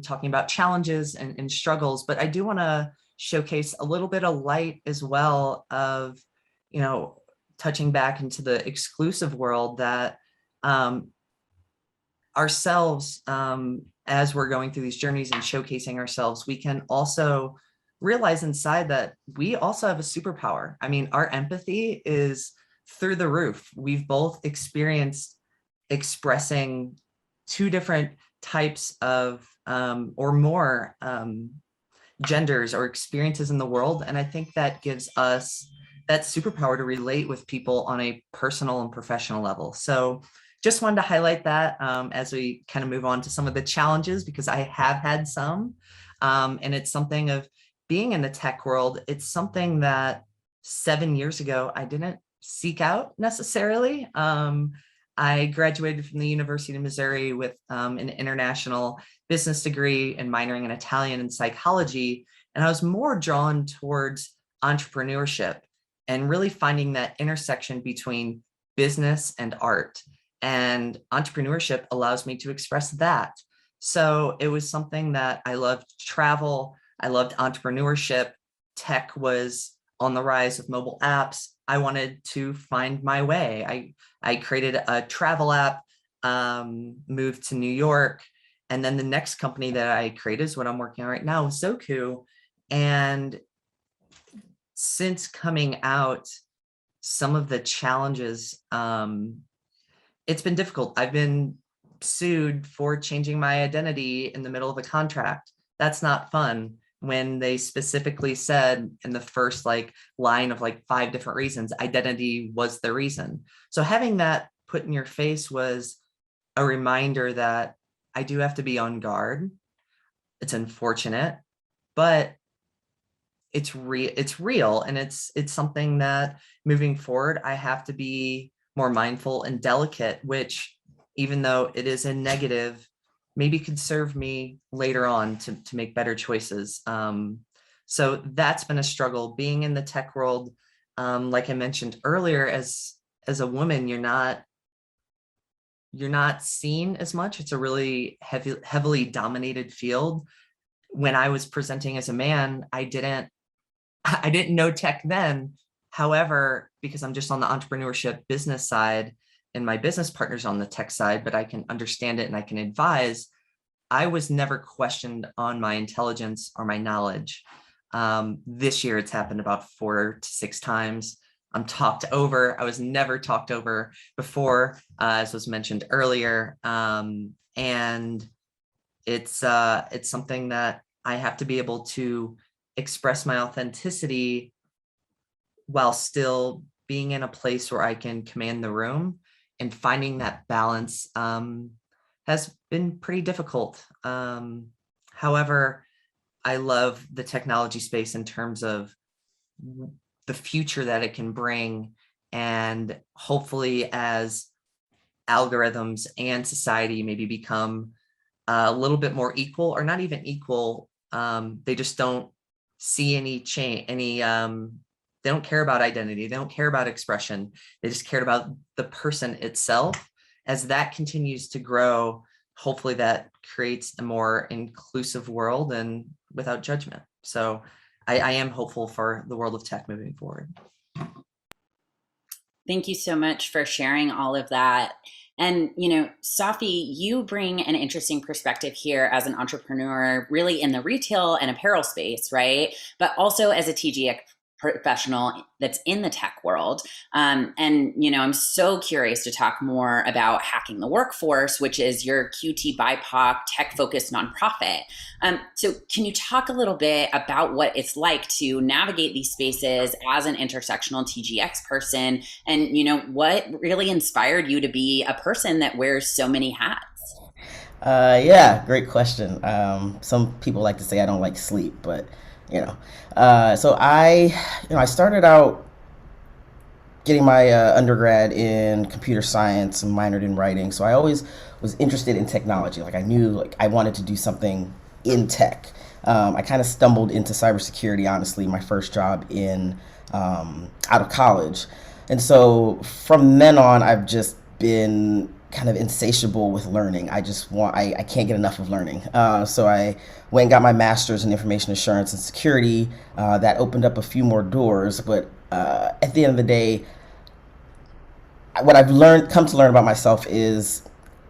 talking about challenges and struggles, but I do want to showcase a little bit of light as well of, touching back into the exclusive world that ourselves, as we're going through these journeys and showcasing ourselves, we can also realize inside that we also have a superpower. I mean, our empathy is through the roof. We've both experienced expressing two different types of or more genders or experiences in the world. And I think that gives us that superpower to relate with people on a personal and professional level. So just wanted to highlight that as we kind of move on to some of the challenges, because I have had some. And it's something of being in the tech world. It's something that 7 years ago, I didn't seek out necessarily. I graduated from the University of Missouri with an international business degree and minoring in Italian and psychology. And I was more drawn towards entrepreneurship and really finding that intersection between business and art. And entrepreneurship allows me to express that. So it was something that I loved travel. I loved entrepreneurship. Tech was on the rise of mobile apps. I wanted to find my way. I created a travel app, moved to New York. And then the next company that I created is what I'm working on right now with Zoku. And since coming out, some of the challenges, it's been difficult. I've been sued for changing my identity in the middle of a contract. That's not fun. When they specifically said in the first line of 5 different reasons, identity was the reason. So having that put in your face was a reminder that I do have to be on guard. It's unfortunate, but it's real. And it's something that moving forward, I have to be more mindful and delicate, which even though it is a negative, maybe could serve me later on to make better choices. So that's been a struggle being in the tech world. Like I mentioned earlier, as a woman, you're not seen as much. It's a really heavily dominated field. When I was presenting as a man, I didn't know tech then. However, because I'm just on the entrepreneurship business side and my business partners on the tech side, but I can understand it and I can advise, I was never questioned on my intelligence or my knowledge. This year, it's happened about 4 to 6 times. I'm talked over. I was never talked over before, as was mentioned earlier. And it's something that I have to be able to express my authenticity while still being in a place where I can command the room, and finding that balance has been pretty difficult. However, I love the technology space in terms of the future that it can bring. And hopefully as algorithms and society maybe become a little bit more equal, or not even equal, they just don't see any change, they don't care about identity. They don't care about expression. They just care about the person itself. As that continues to grow, hopefully that creates a more inclusive world and without judgment. So I am hopeful for the world of tech moving forward. Thank you so much for sharing all of that. And, Safi, you bring an interesting perspective here as an entrepreneur, really in the retail and apparel space, right? But also as a TGX professional that's in the tech world. And, I'm so curious to talk more about Hacking the Workforce, which is your QT BIPOC tech-focused nonprofit. So can you talk a little bit about what it's like to navigate these spaces as an intersectional TGX person, and, what really inspired you to be a person that wears so many hats? Yeah, great question. Some people like to say I don't like sleep, but so I started out getting my undergrad in computer science and minored in writing. So I always was interested in technology. I knew I wanted to do something in tech. I kind of stumbled into cybersecurity, honestly, my first job out of college. And so from then on, I've just been kind of insatiable with learning. I can't get enough of learning. So I went and got my master's in information assurance and security. That opened up a few more doors, but at the end of the day, what I've come to learn about myself is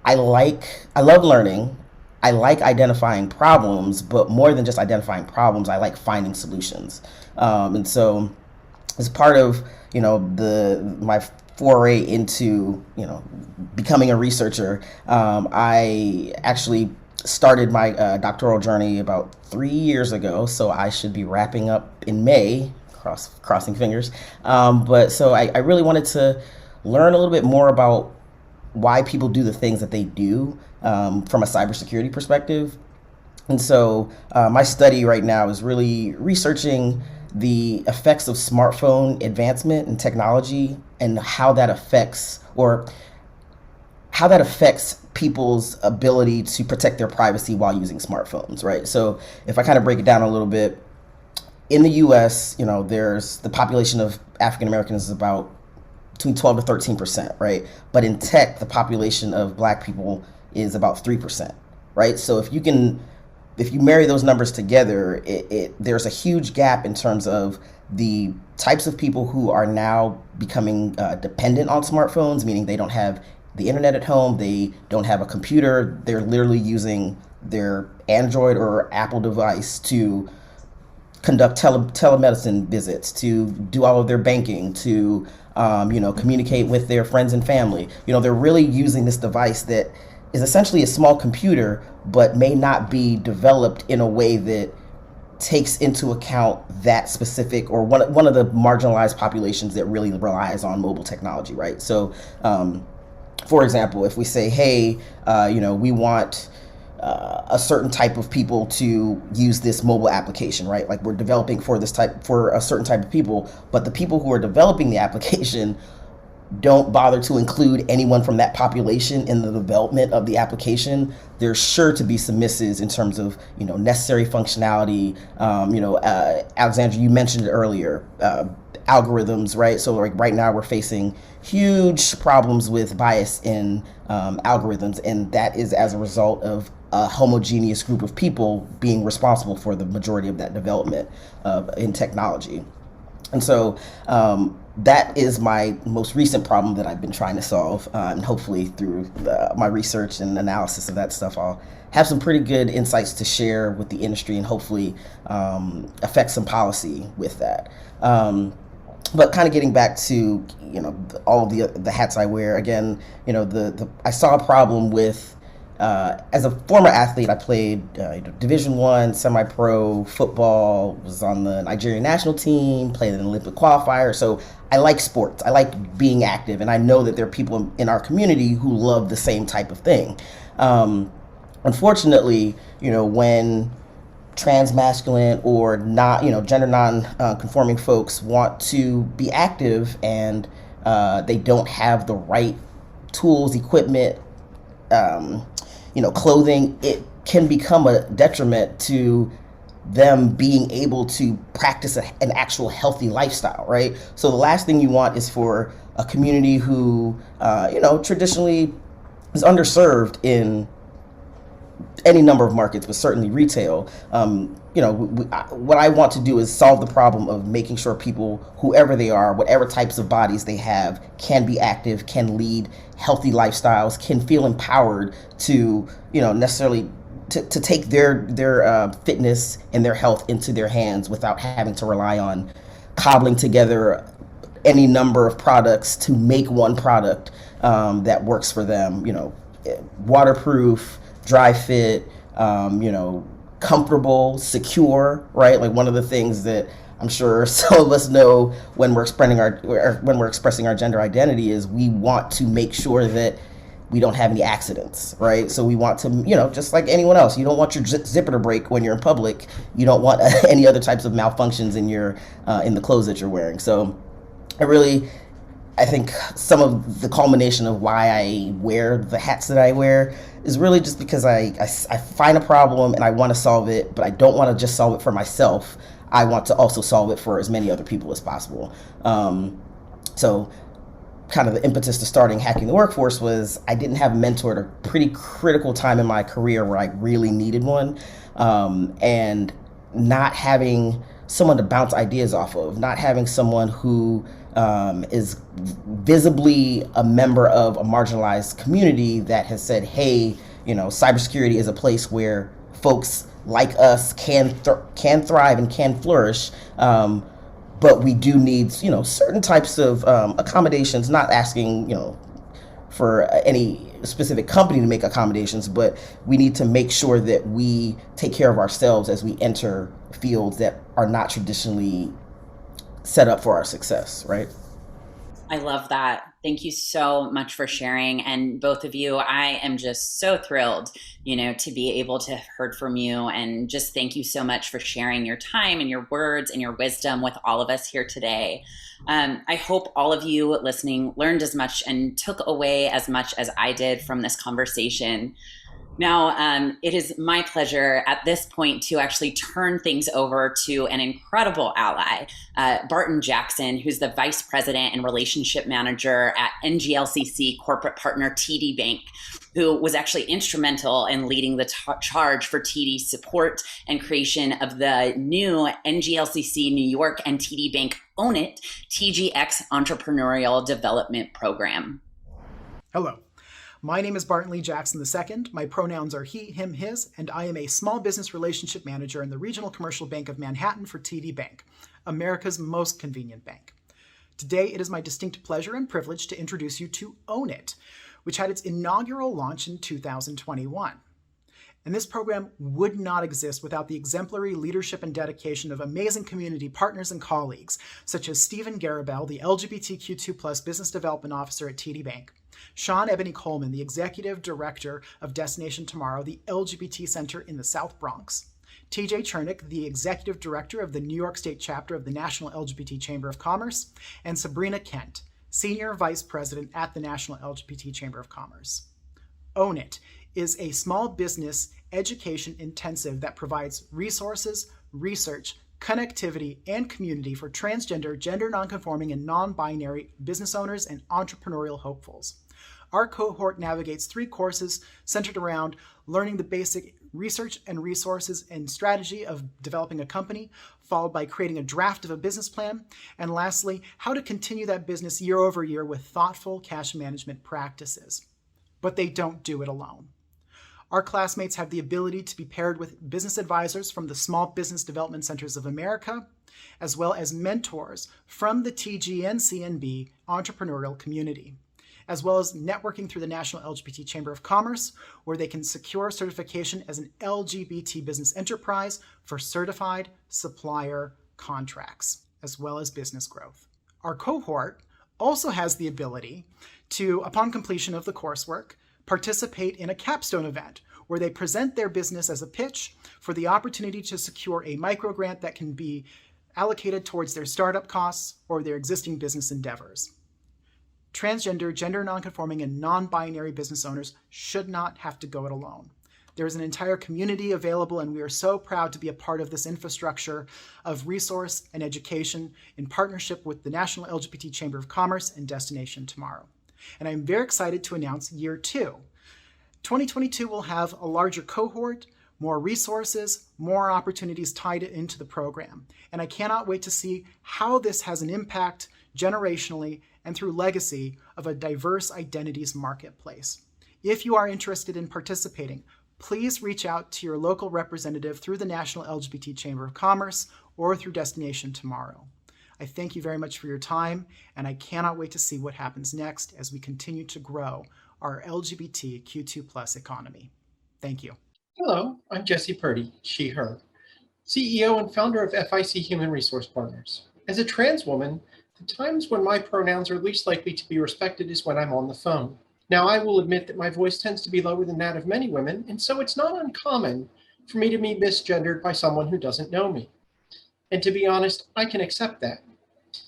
I love learning. I like identifying problems, but more than just identifying problems, I like finding solutions. And so as part of, my foray into, becoming a researcher, I actually started my doctoral journey about 3 years ago. So I should be wrapping up in May, crossing fingers. But so I really wanted to learn a little bit more about why people do the things that they do from a cybersecurity perspective. And so my study right now is really researching the effects of smartphone advancement and technology and how that affects people's ability to protect their privacy while using smartphones, right? So if I kind of break it down a little bit, in the US, there's the population of African Americans is about between 12 to 13%, right? But in tech, the population of Black people is about 3%, right? So if you marry those numbers together, there's a huge gap in terms of the types of people who are now becoming dependent on smartphones, meaning they don't have the internet at home, they don't have a computer, they're literally using their Android or Apple device to conduct telemedicine visits, to do all of their banking, to communicate with their friends and family. They're really using this device that is essentially a small computer, but may not be developed in a way that takes into account that specific or one of the marginalized populations that really relies on mobile technology, right? So, for example, if we say, hey, we want a certain type of people to use this mobile application, right? Like we're developing for a certain type of people, but the people who are developing the application don't bother to include anyone from that population in the development of the application, there's sure to be some misses in terms of necessary functionality. Alexandra, you mentioned it earlier, algorithms, right? So like right now we're facing huge problems with bias in algorithms, and that is as a result of a homogeneous group of people being responsible for the majority of that development in technology. And so that is my most recent problem that I've been trying to solve. And hopefully through my research and analysis of that stuff, I'll have some pretty good insights to share with the industry and hopefully affect some policy with that. But kind of getting back to, all of the hats I wear, again, I saw a problem with, as a former athlete, I played Division I, semi-pro football, was on the Nigerian national team, played in an Olympic qualifier. So I like sports. I like being active. And I know that there are people in our community who love the same type of thing. Unfortunately, when transmasculine or not, gender non-conforming folks want to be active and they don't have the right tools, equipment, clothing, it can become a detriment to them being able to practice an actual healthy lifestyle, right? So the last thing you want is for a community who, traditionally is underserved in any number of markets, but certainly retail. What I want to do is solve the problem of making sure people, whoever they are, whatever types of bodies they have, can be active, can lead healthy lifestyles, can feel empowered to, necessarily to take their fitness and their health into their hands without having to rely on cobbling together any number of products to make one product that works for them. Waterproof, dry fit, comfortable, secure, right? Like one of the things that I'm sure some of us know when we're expressing our gender identity is we want to make sure that we don't have any accidents, right? So we want to, just like anyone else, you don't want your zipper to break when you're in public. You don't want any other types of malfunctions in the clothes that you're wearing. So I think some of the culmination of why I wear the hats that I wear is really just because I find a problem and I want to solve it, but I don't want to just solve it for myself. I want to also solve it for as many other people as possible. So kind of the impetus to starting Hacking the Workforce was I didn't have a mentor at a pretty critical time in my career where I really needed one. And not having someone to bounce ideas off of, not having someone who is visibly a member of a marginalized community that has said, hey, cybersecurity is a place where folks like us can thrive and can flourish. But we do need, certain types of accommodations, not asking, for any specific company to make accommodations, but we need to make sure that we take care of ourselves as we enter fields that are not traditionally set up for our success, right? I love that. Thank you so much for sharing. And both of you, I am just so thrilled, to be able to have heard from you. And just thank you so much for sharing your time and your words and your wisdom with all of us here today. I hope all of you listening learned as much and took away as much as I did from this conversation. Now, it is my pleasure at this point to actually turn things over to an incredible ally, Barton Jackson, who's the Vice President and Relationship Manager at NGLCC corporate partner TD Bank, who was actually instrumental in leading the charge for TD's support and creation of the new NGLCC New York and TD Bank Own It TGX Entrepreneurial Development Program. Hello. My name is Barton Lee Jackson II. My pronouns are he, him, his, and I am a small business relationship manager in the Regional Commercial Bank of Manhattan for TD Bank, America's most convenient bank. Today, it is my distinct pleasure and privilege to introduce you to Own It, which had its inaugural launch in 2021. And this program would not exist without the exemplary leadership and dedication of amazing community partners and colleagues, such as Stephen Garabell, the LGBTQ2+ Business Development Officer at TD Bank, Sean Ebony Coleman, the Executive Director of Destination Tomorrow, the LGBT Center in the South Bronx, TJ Chernick, the Executive Director of the New York State Chapter of the National LGBT Chamber of Commerce, and Sabrina Kent, Senior Vice President at the National LGBT Chamber of Commerce. Own It is a small business education intensive that provides resources, research, connectivity, and community for transgender, gender nonconforming, and non-binary business owners and entrepreneurial hopefuls. Our cohort navigates 3 courses centered around learning the basic research and resources and strategy of developing a company, followed by creating a draft of a business plan, and lastly, how to continue that business year over year with thoughtful cash management practices. But they don't do it alone. Our classmates have the ability to be paired with business advisors from the Small Business Development Centers of America, as well as mentors from the TGNCNB entrepreneurial community, as well as networking through the National LGBT Chamber of Commerce, where they can secure certification as an LGBT business enterprise for certified supplier contracts, as well as business growth. Our cohort also has the ability to, upon completion of the coursework, participate in a capstone event where they present their business as a pitch for the opportunity to secure a microgrant that can be allocated towards their startup costs or their existing business endeavors. Transgender, gender nonconforming, and non-binary business owners should not have to go it alone. There is an entire community available, and we are so proud to be a part of this infrastructure of resource and education in partnership with the National LGBT Chamber of Commerce and Destination Tomorrow. And I'm very excited to announce year 2. 2022 will have a larger cohort, more resources, more opportunities tied into the program. And I cannot wait to see how this has an impact generationally and through legacy of a diverse identities marketplace. If you are interested in participating, please reach out to your local representative through the National LGBT Chamber of Commerce or through Destination Tomorrow. I thank you very much for your time, and I cannot wait to see what happens next as we continue to grow our LGBTQ2+ economy. Thank you. Hello, I'm Jesse Purdy, she, her, CEO and founder of FIC Human Resource Partners. As a trans woman, the times when my pronouns are least likely to be respected is when I'm on the phone. Now, I will admit that my voice tends to be lower than that of many women, and so it's not uncommon for me to be misgendered by someone who doesn't know me. And to be honest, I can accept that.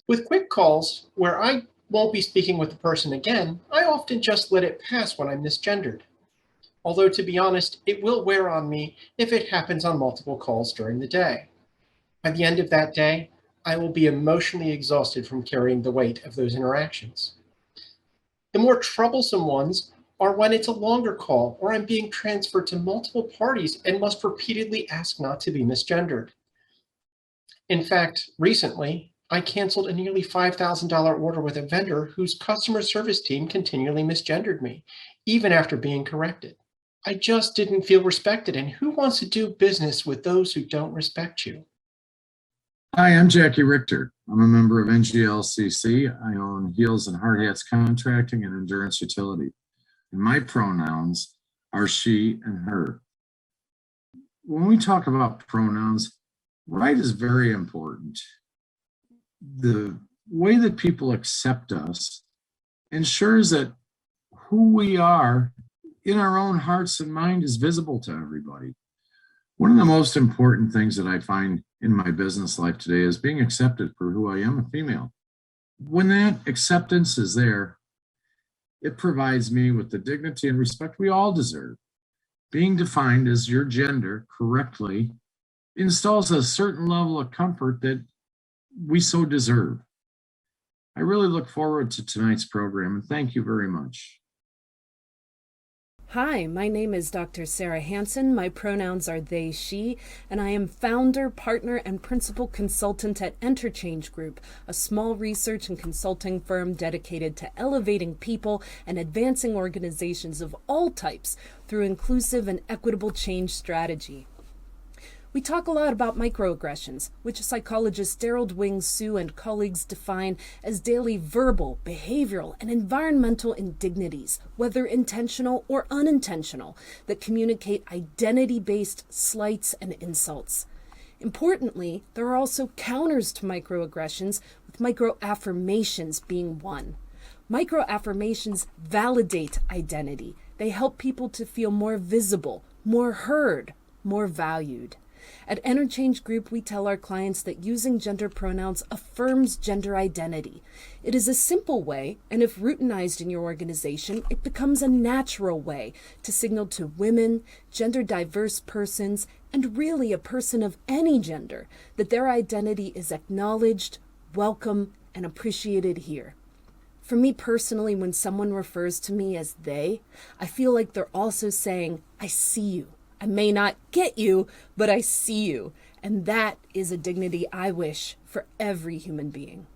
With quick calls, where I won't be speaking with the person again, I often just let it pass when I'm misgendered. Although, to be honest, it will wear on me if it happens on multiple calls during the day. By the end of that day, I will be emotionally exhausted from carrying the weight of those interactions. The more troublesome ones are when it's a longer call or I'm being transferred to multiple parties and must repeatedly ask not to be misgendered. In fact, recently, I canceled a nearly $5,000 order with a vendor whose customer service team continually misgendered me, even after being corrected. I just didn't feel respected, and who wants to do business with those who don't respect you? Hi, I'm Jackie Richter. I'm a member of NGLCC. I own Heels and Hard Hats Contracting and Endurance Utility. And my pronouns are she and her. When we talk about pronouns, right is very important. The way that people accept us ensures that who we are in our own hearts and mind is visible to everybody. One of the most important things that I find in my business life today is being accepted for who I am, a female. When that acceptance is there, it provides me with the dignity and respect we all deserve. Being defined as your gender correctly installs a certain level of comfort that we so deserve. I really look forward to tonight's program, and thank you very much. Hi, my name is Dr. Sarah Hansen. My pronouns are they, she, and I am founder, partner, and principal consultant at Interchange Group, a small research and consulting firm dedicated to elevating people and advancing organizations of all types through inclusive and equitable change strategy. We talk a lot about microaggressions, which psychologist Daryl Wing Sue and colleagues define as daily verbal, behavioral, and environmental indignities, whether intentional or unintentional, that communicate identity-based slights and insults. Importantly, there are also counters to microaggressions, with microaffirmations being one. Microaffirmations validate identity. They help people to feel more visible, more heard, more valued. At Interchange Group, we tell our clients that using gender pronouns affirms gender identity. It is a simple way, and if routinized in your organization, it becomes a natural way to signal to women, gender diverse persons, and really a person of any gender that their identity is acknowledged, welcome, and appreciated here. For me personally, when someone refers to me as they, I feel like they're also saying, I see you. I may not get you, but I see you. And that is a dignity I wish for every human being.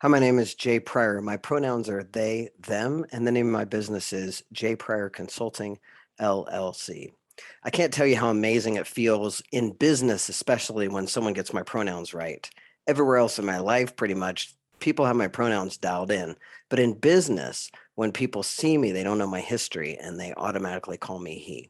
Hi, my name is Jay Pryor. My pronouns are they, them, and the name of my business is Jay Pryor Consulting, LLC. I can't tell you how amazing it feels in business, especially when someone gets my pronouns right. Everywhere else in my life, pretty much, people have my pronouns dialed in. But in business, when people see me, they don't know my history, and they automatically call me he.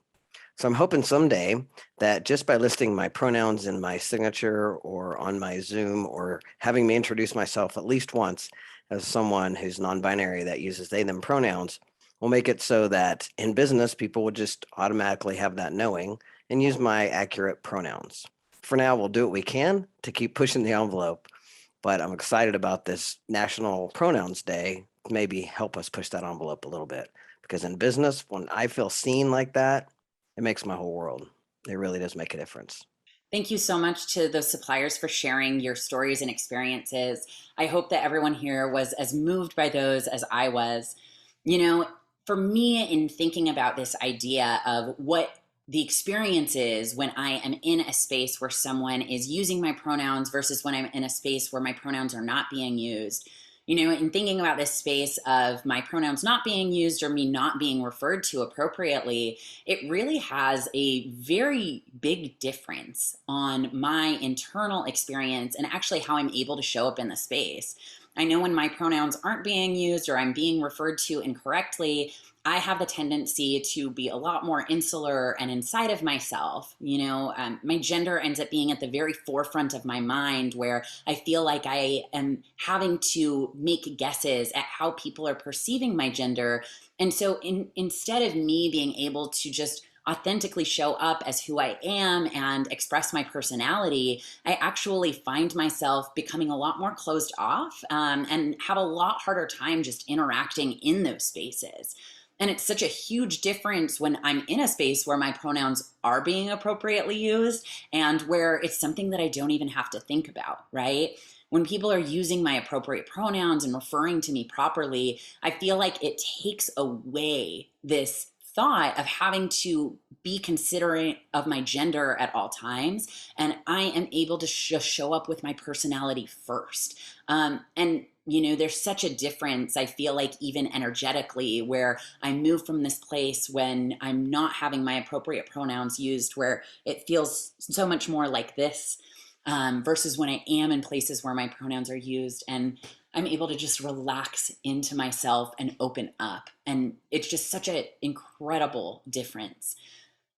So I'm hoping someday that just by listing my pronouns in my signature or on my Zoom or having me introduce myself at least once as someone who's non-binary that uses they, them pronouns will make it so that in business, people will just automatically have that knowing and use my accurate pronouns. For now, we'll do what we can to keep pushing the envelope, but I'm excited about this National Pronouns Day to maybe help us push that envelope a little bit. Because in business, when I feel seen like that, it makes my whole world. It really does make a difference. Thank you so much to those suppliers for sharing your stories and experiences. I hope that everyone here was as moved by those as I was. You know, for me, in thinking about this idea of what the experience is when I am in a space where someone is using my pronouns versus when I'm in a space where my pronouns are not being used, you know, in thinking about this space of my pronouns not being used or me not being referred to appropriately, it really has a very big difference on my internal experience and actually how I'm able to show up in the space. I know when my pronouns aren't being used or I'm being referred to incorrectly, I have the tendency to be a lot more insular and inside of myself. You know, my gender ends up being at the very forefront of my mind, where I feel like I am having to make guesses at how people are perceiving my gender. And so instead of me being able to just authentically show up as who I am and express my personality, I actually find myself becoming a lot more closed off and have a lot harder time just interacting in those spaces. And it's such a huge difference when I'm in a space where my pronouns are being appropriately used and where it's something that I don't even have to think about, right? When people are using my appropriate pronouns and referring to me properly, I feel like it takes away this thought of having to be considerate of my gender at all times. And I am able to just show up with my personality first. And you know, there's such a difference, I feel like, even energetically, where I move from this place when I'm not having my appropriate pronouns used, where it feels so much more like this, versus when I am in places where my pronouns are used and I'm able to just relax into myself and open up. And it's just such an incredible difference.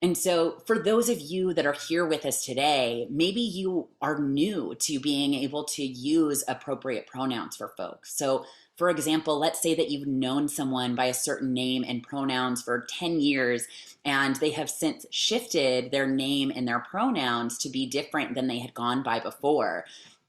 And so, for those of you that are here with us today, maybe you are new to being able to use appropriate pronouns for folks. So, for example, let's say that you've known someone by a certain name and pronouns for 10 years, and they have since shifted their name and their pronouns to be different than they had gone by before.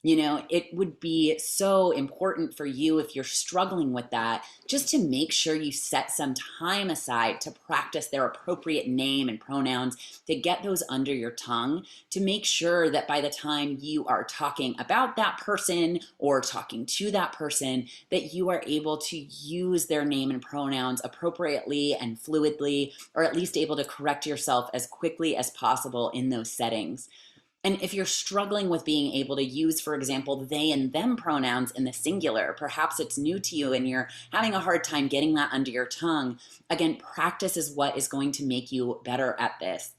You know, it would be so important for you, if you're struggling with that, just to make sure you set some time aside to practice their appropriate name and pronouns, to get those under your tongue, to make sure that by the time you are talking about that person or talking to that person, that you are able to use their name and pronouns appropriately and fluidly, or at least able to correct yourself as quickly as possible in those settings. And if you're struggling with being able to use, for example, they and them pronouns in the singular, perhaps it's new to you and you're having a hard time getting that under your tongue, again, practice is what is going to make you better at this.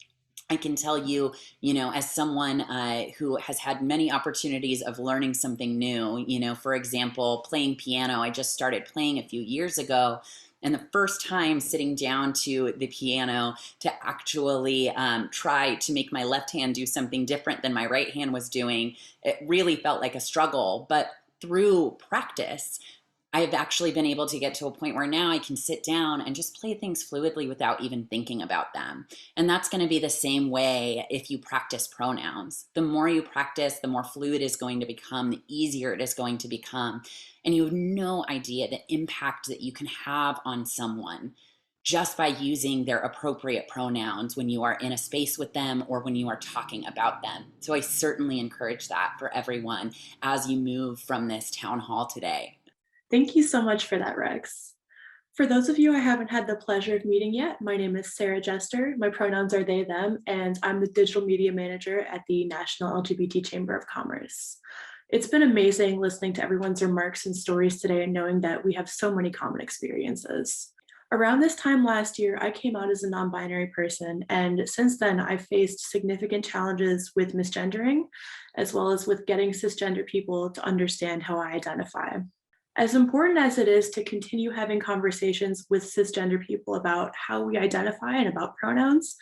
I can tell you, as someone who has had many opportunities of learning something new, for example, playing piano. I just started playing a few years ago. And the first time sitting down to the piano to actually try to make my left hand do something different than my right hand was doing, it really felt like a struggle. But through practice, I've actually been able to get to a point where now I can sit down and just play things fluidly without even thinking about them. And that's going to be the same way if you practice pronouns. The more you practice, the more fluid it's going to become, the easier it is going to become. And you have no idea the impact that you can have on someone just by using their appropriate pronouns when you are in a space with them or when you are talking about them. So I certainly encourage that for everyone as you move from this town hall today. Thank you so much for that, Rex. For those of you I haven't had the pleasure of meeting yet, my name is Sarah Jester. My pronouns are they, them, and I'm the digital media manager at the National LGBT Chamber of Commerce. It's been amazing listening to everyone's remarks and stories today and knowing that we have so many common experiences. Around this time last year, I came out as a non-binary person, and since then I've faced significant challenges with misgendering, as well as with getting cisgender people to understand how I identify. As important as it is to continue having conversations with cisgender people about how we identify and about pronouns,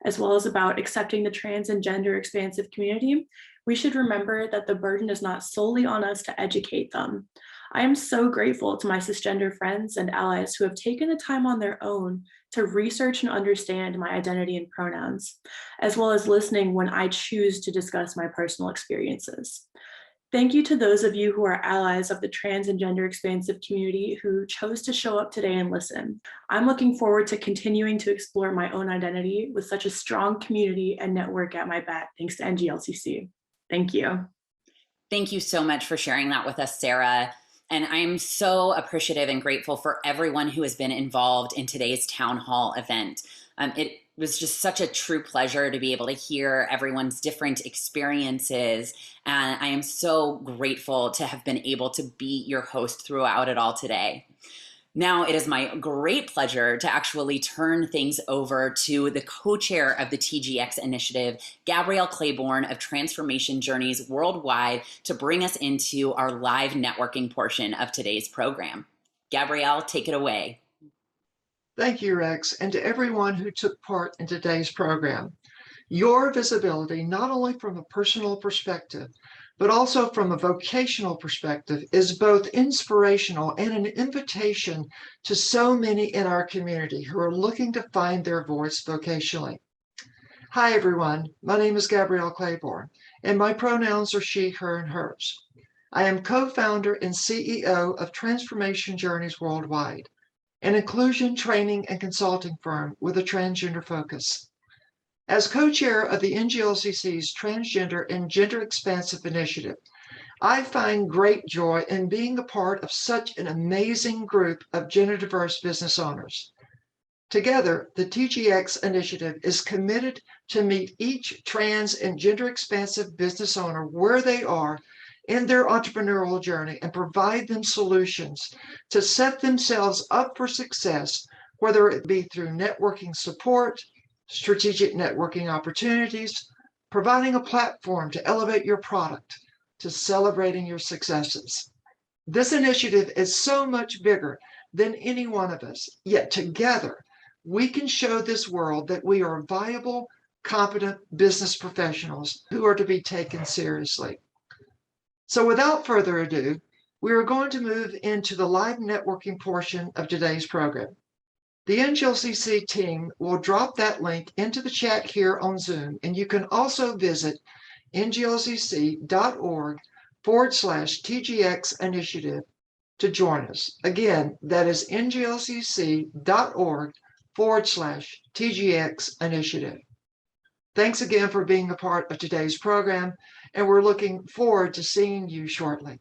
as well as about accepting the trans and gender expansive community, we should remember that the burden is not solely on us to educate them. I am so grateful to my cisgender friends and allies who have taken the time on their own to research and understand my identity and pronouns, as well as listening when I choose to discuss my personal experiences. Thank you to those of you who are allies of the trans and gender expansive community who chose to show up today and listen. I'm looking forward to continuing to explore my own identity with such a strong community and network at my back, thanks to NGLCC. Thank you. Thank you so much for sharing that with us, Sarah. And I'm so appreciative and grateful for everyone who has been involved in today's town hall event. It was just such a true pleasure to be able to hear everyone's different experiences. And I am so grateful to have been able to be your host throughout it all today. Now it is my great pleasure to actually turn things over to the co-chair of the TGX initiative, Gabrielle Claiborne of Transformation Journeys Worldwide, to bring us into our live networking portion of today's program. Gabrielle, take it away. Thank you, Rex, and to everyone who took part in today's program. Your visibility, not only from a personal perspective, but also from a vocational perspective, is both inspirational and an invitation to so many in our community who are looking to find their voice vocationally. Hi, everyone. My name is Gabrielle Claiborne, and my pronouns are she, her, and hers. I am co-founder and CEO of Transformation Journeys Worldwide, an inclusion training and consulting firm with a transgender focus. As co-chair of the NGLCC's Transgender and Gender Expansive Initiative, I find great joy in being a part of such an amazing group of gender diverse business owners. Together, the TGX initiative is committed to meet each trans and gender expansive business owner where they are in their entrepreneurial journey and provide them solutions to set themselves up for success, whether it be through networking support, strategic networking opportunities, providing a platform to elevate your product, to celebrating your successes. This initiative is so much bigger than any one of us, yet together we can show this world that we are viable, competent business professionals who are to be taken seriously. So without further ado, we are going to move into the live networking portion of today's program. The NGLCC team will drop that link into the chat here on Zoom, and you can also visit nglcc.org/TGX initiative to join us. Again, that is nglcc.org/TGX initiative. Thanks again for being a part of today's program, and we're looking forward to seeing you shortly.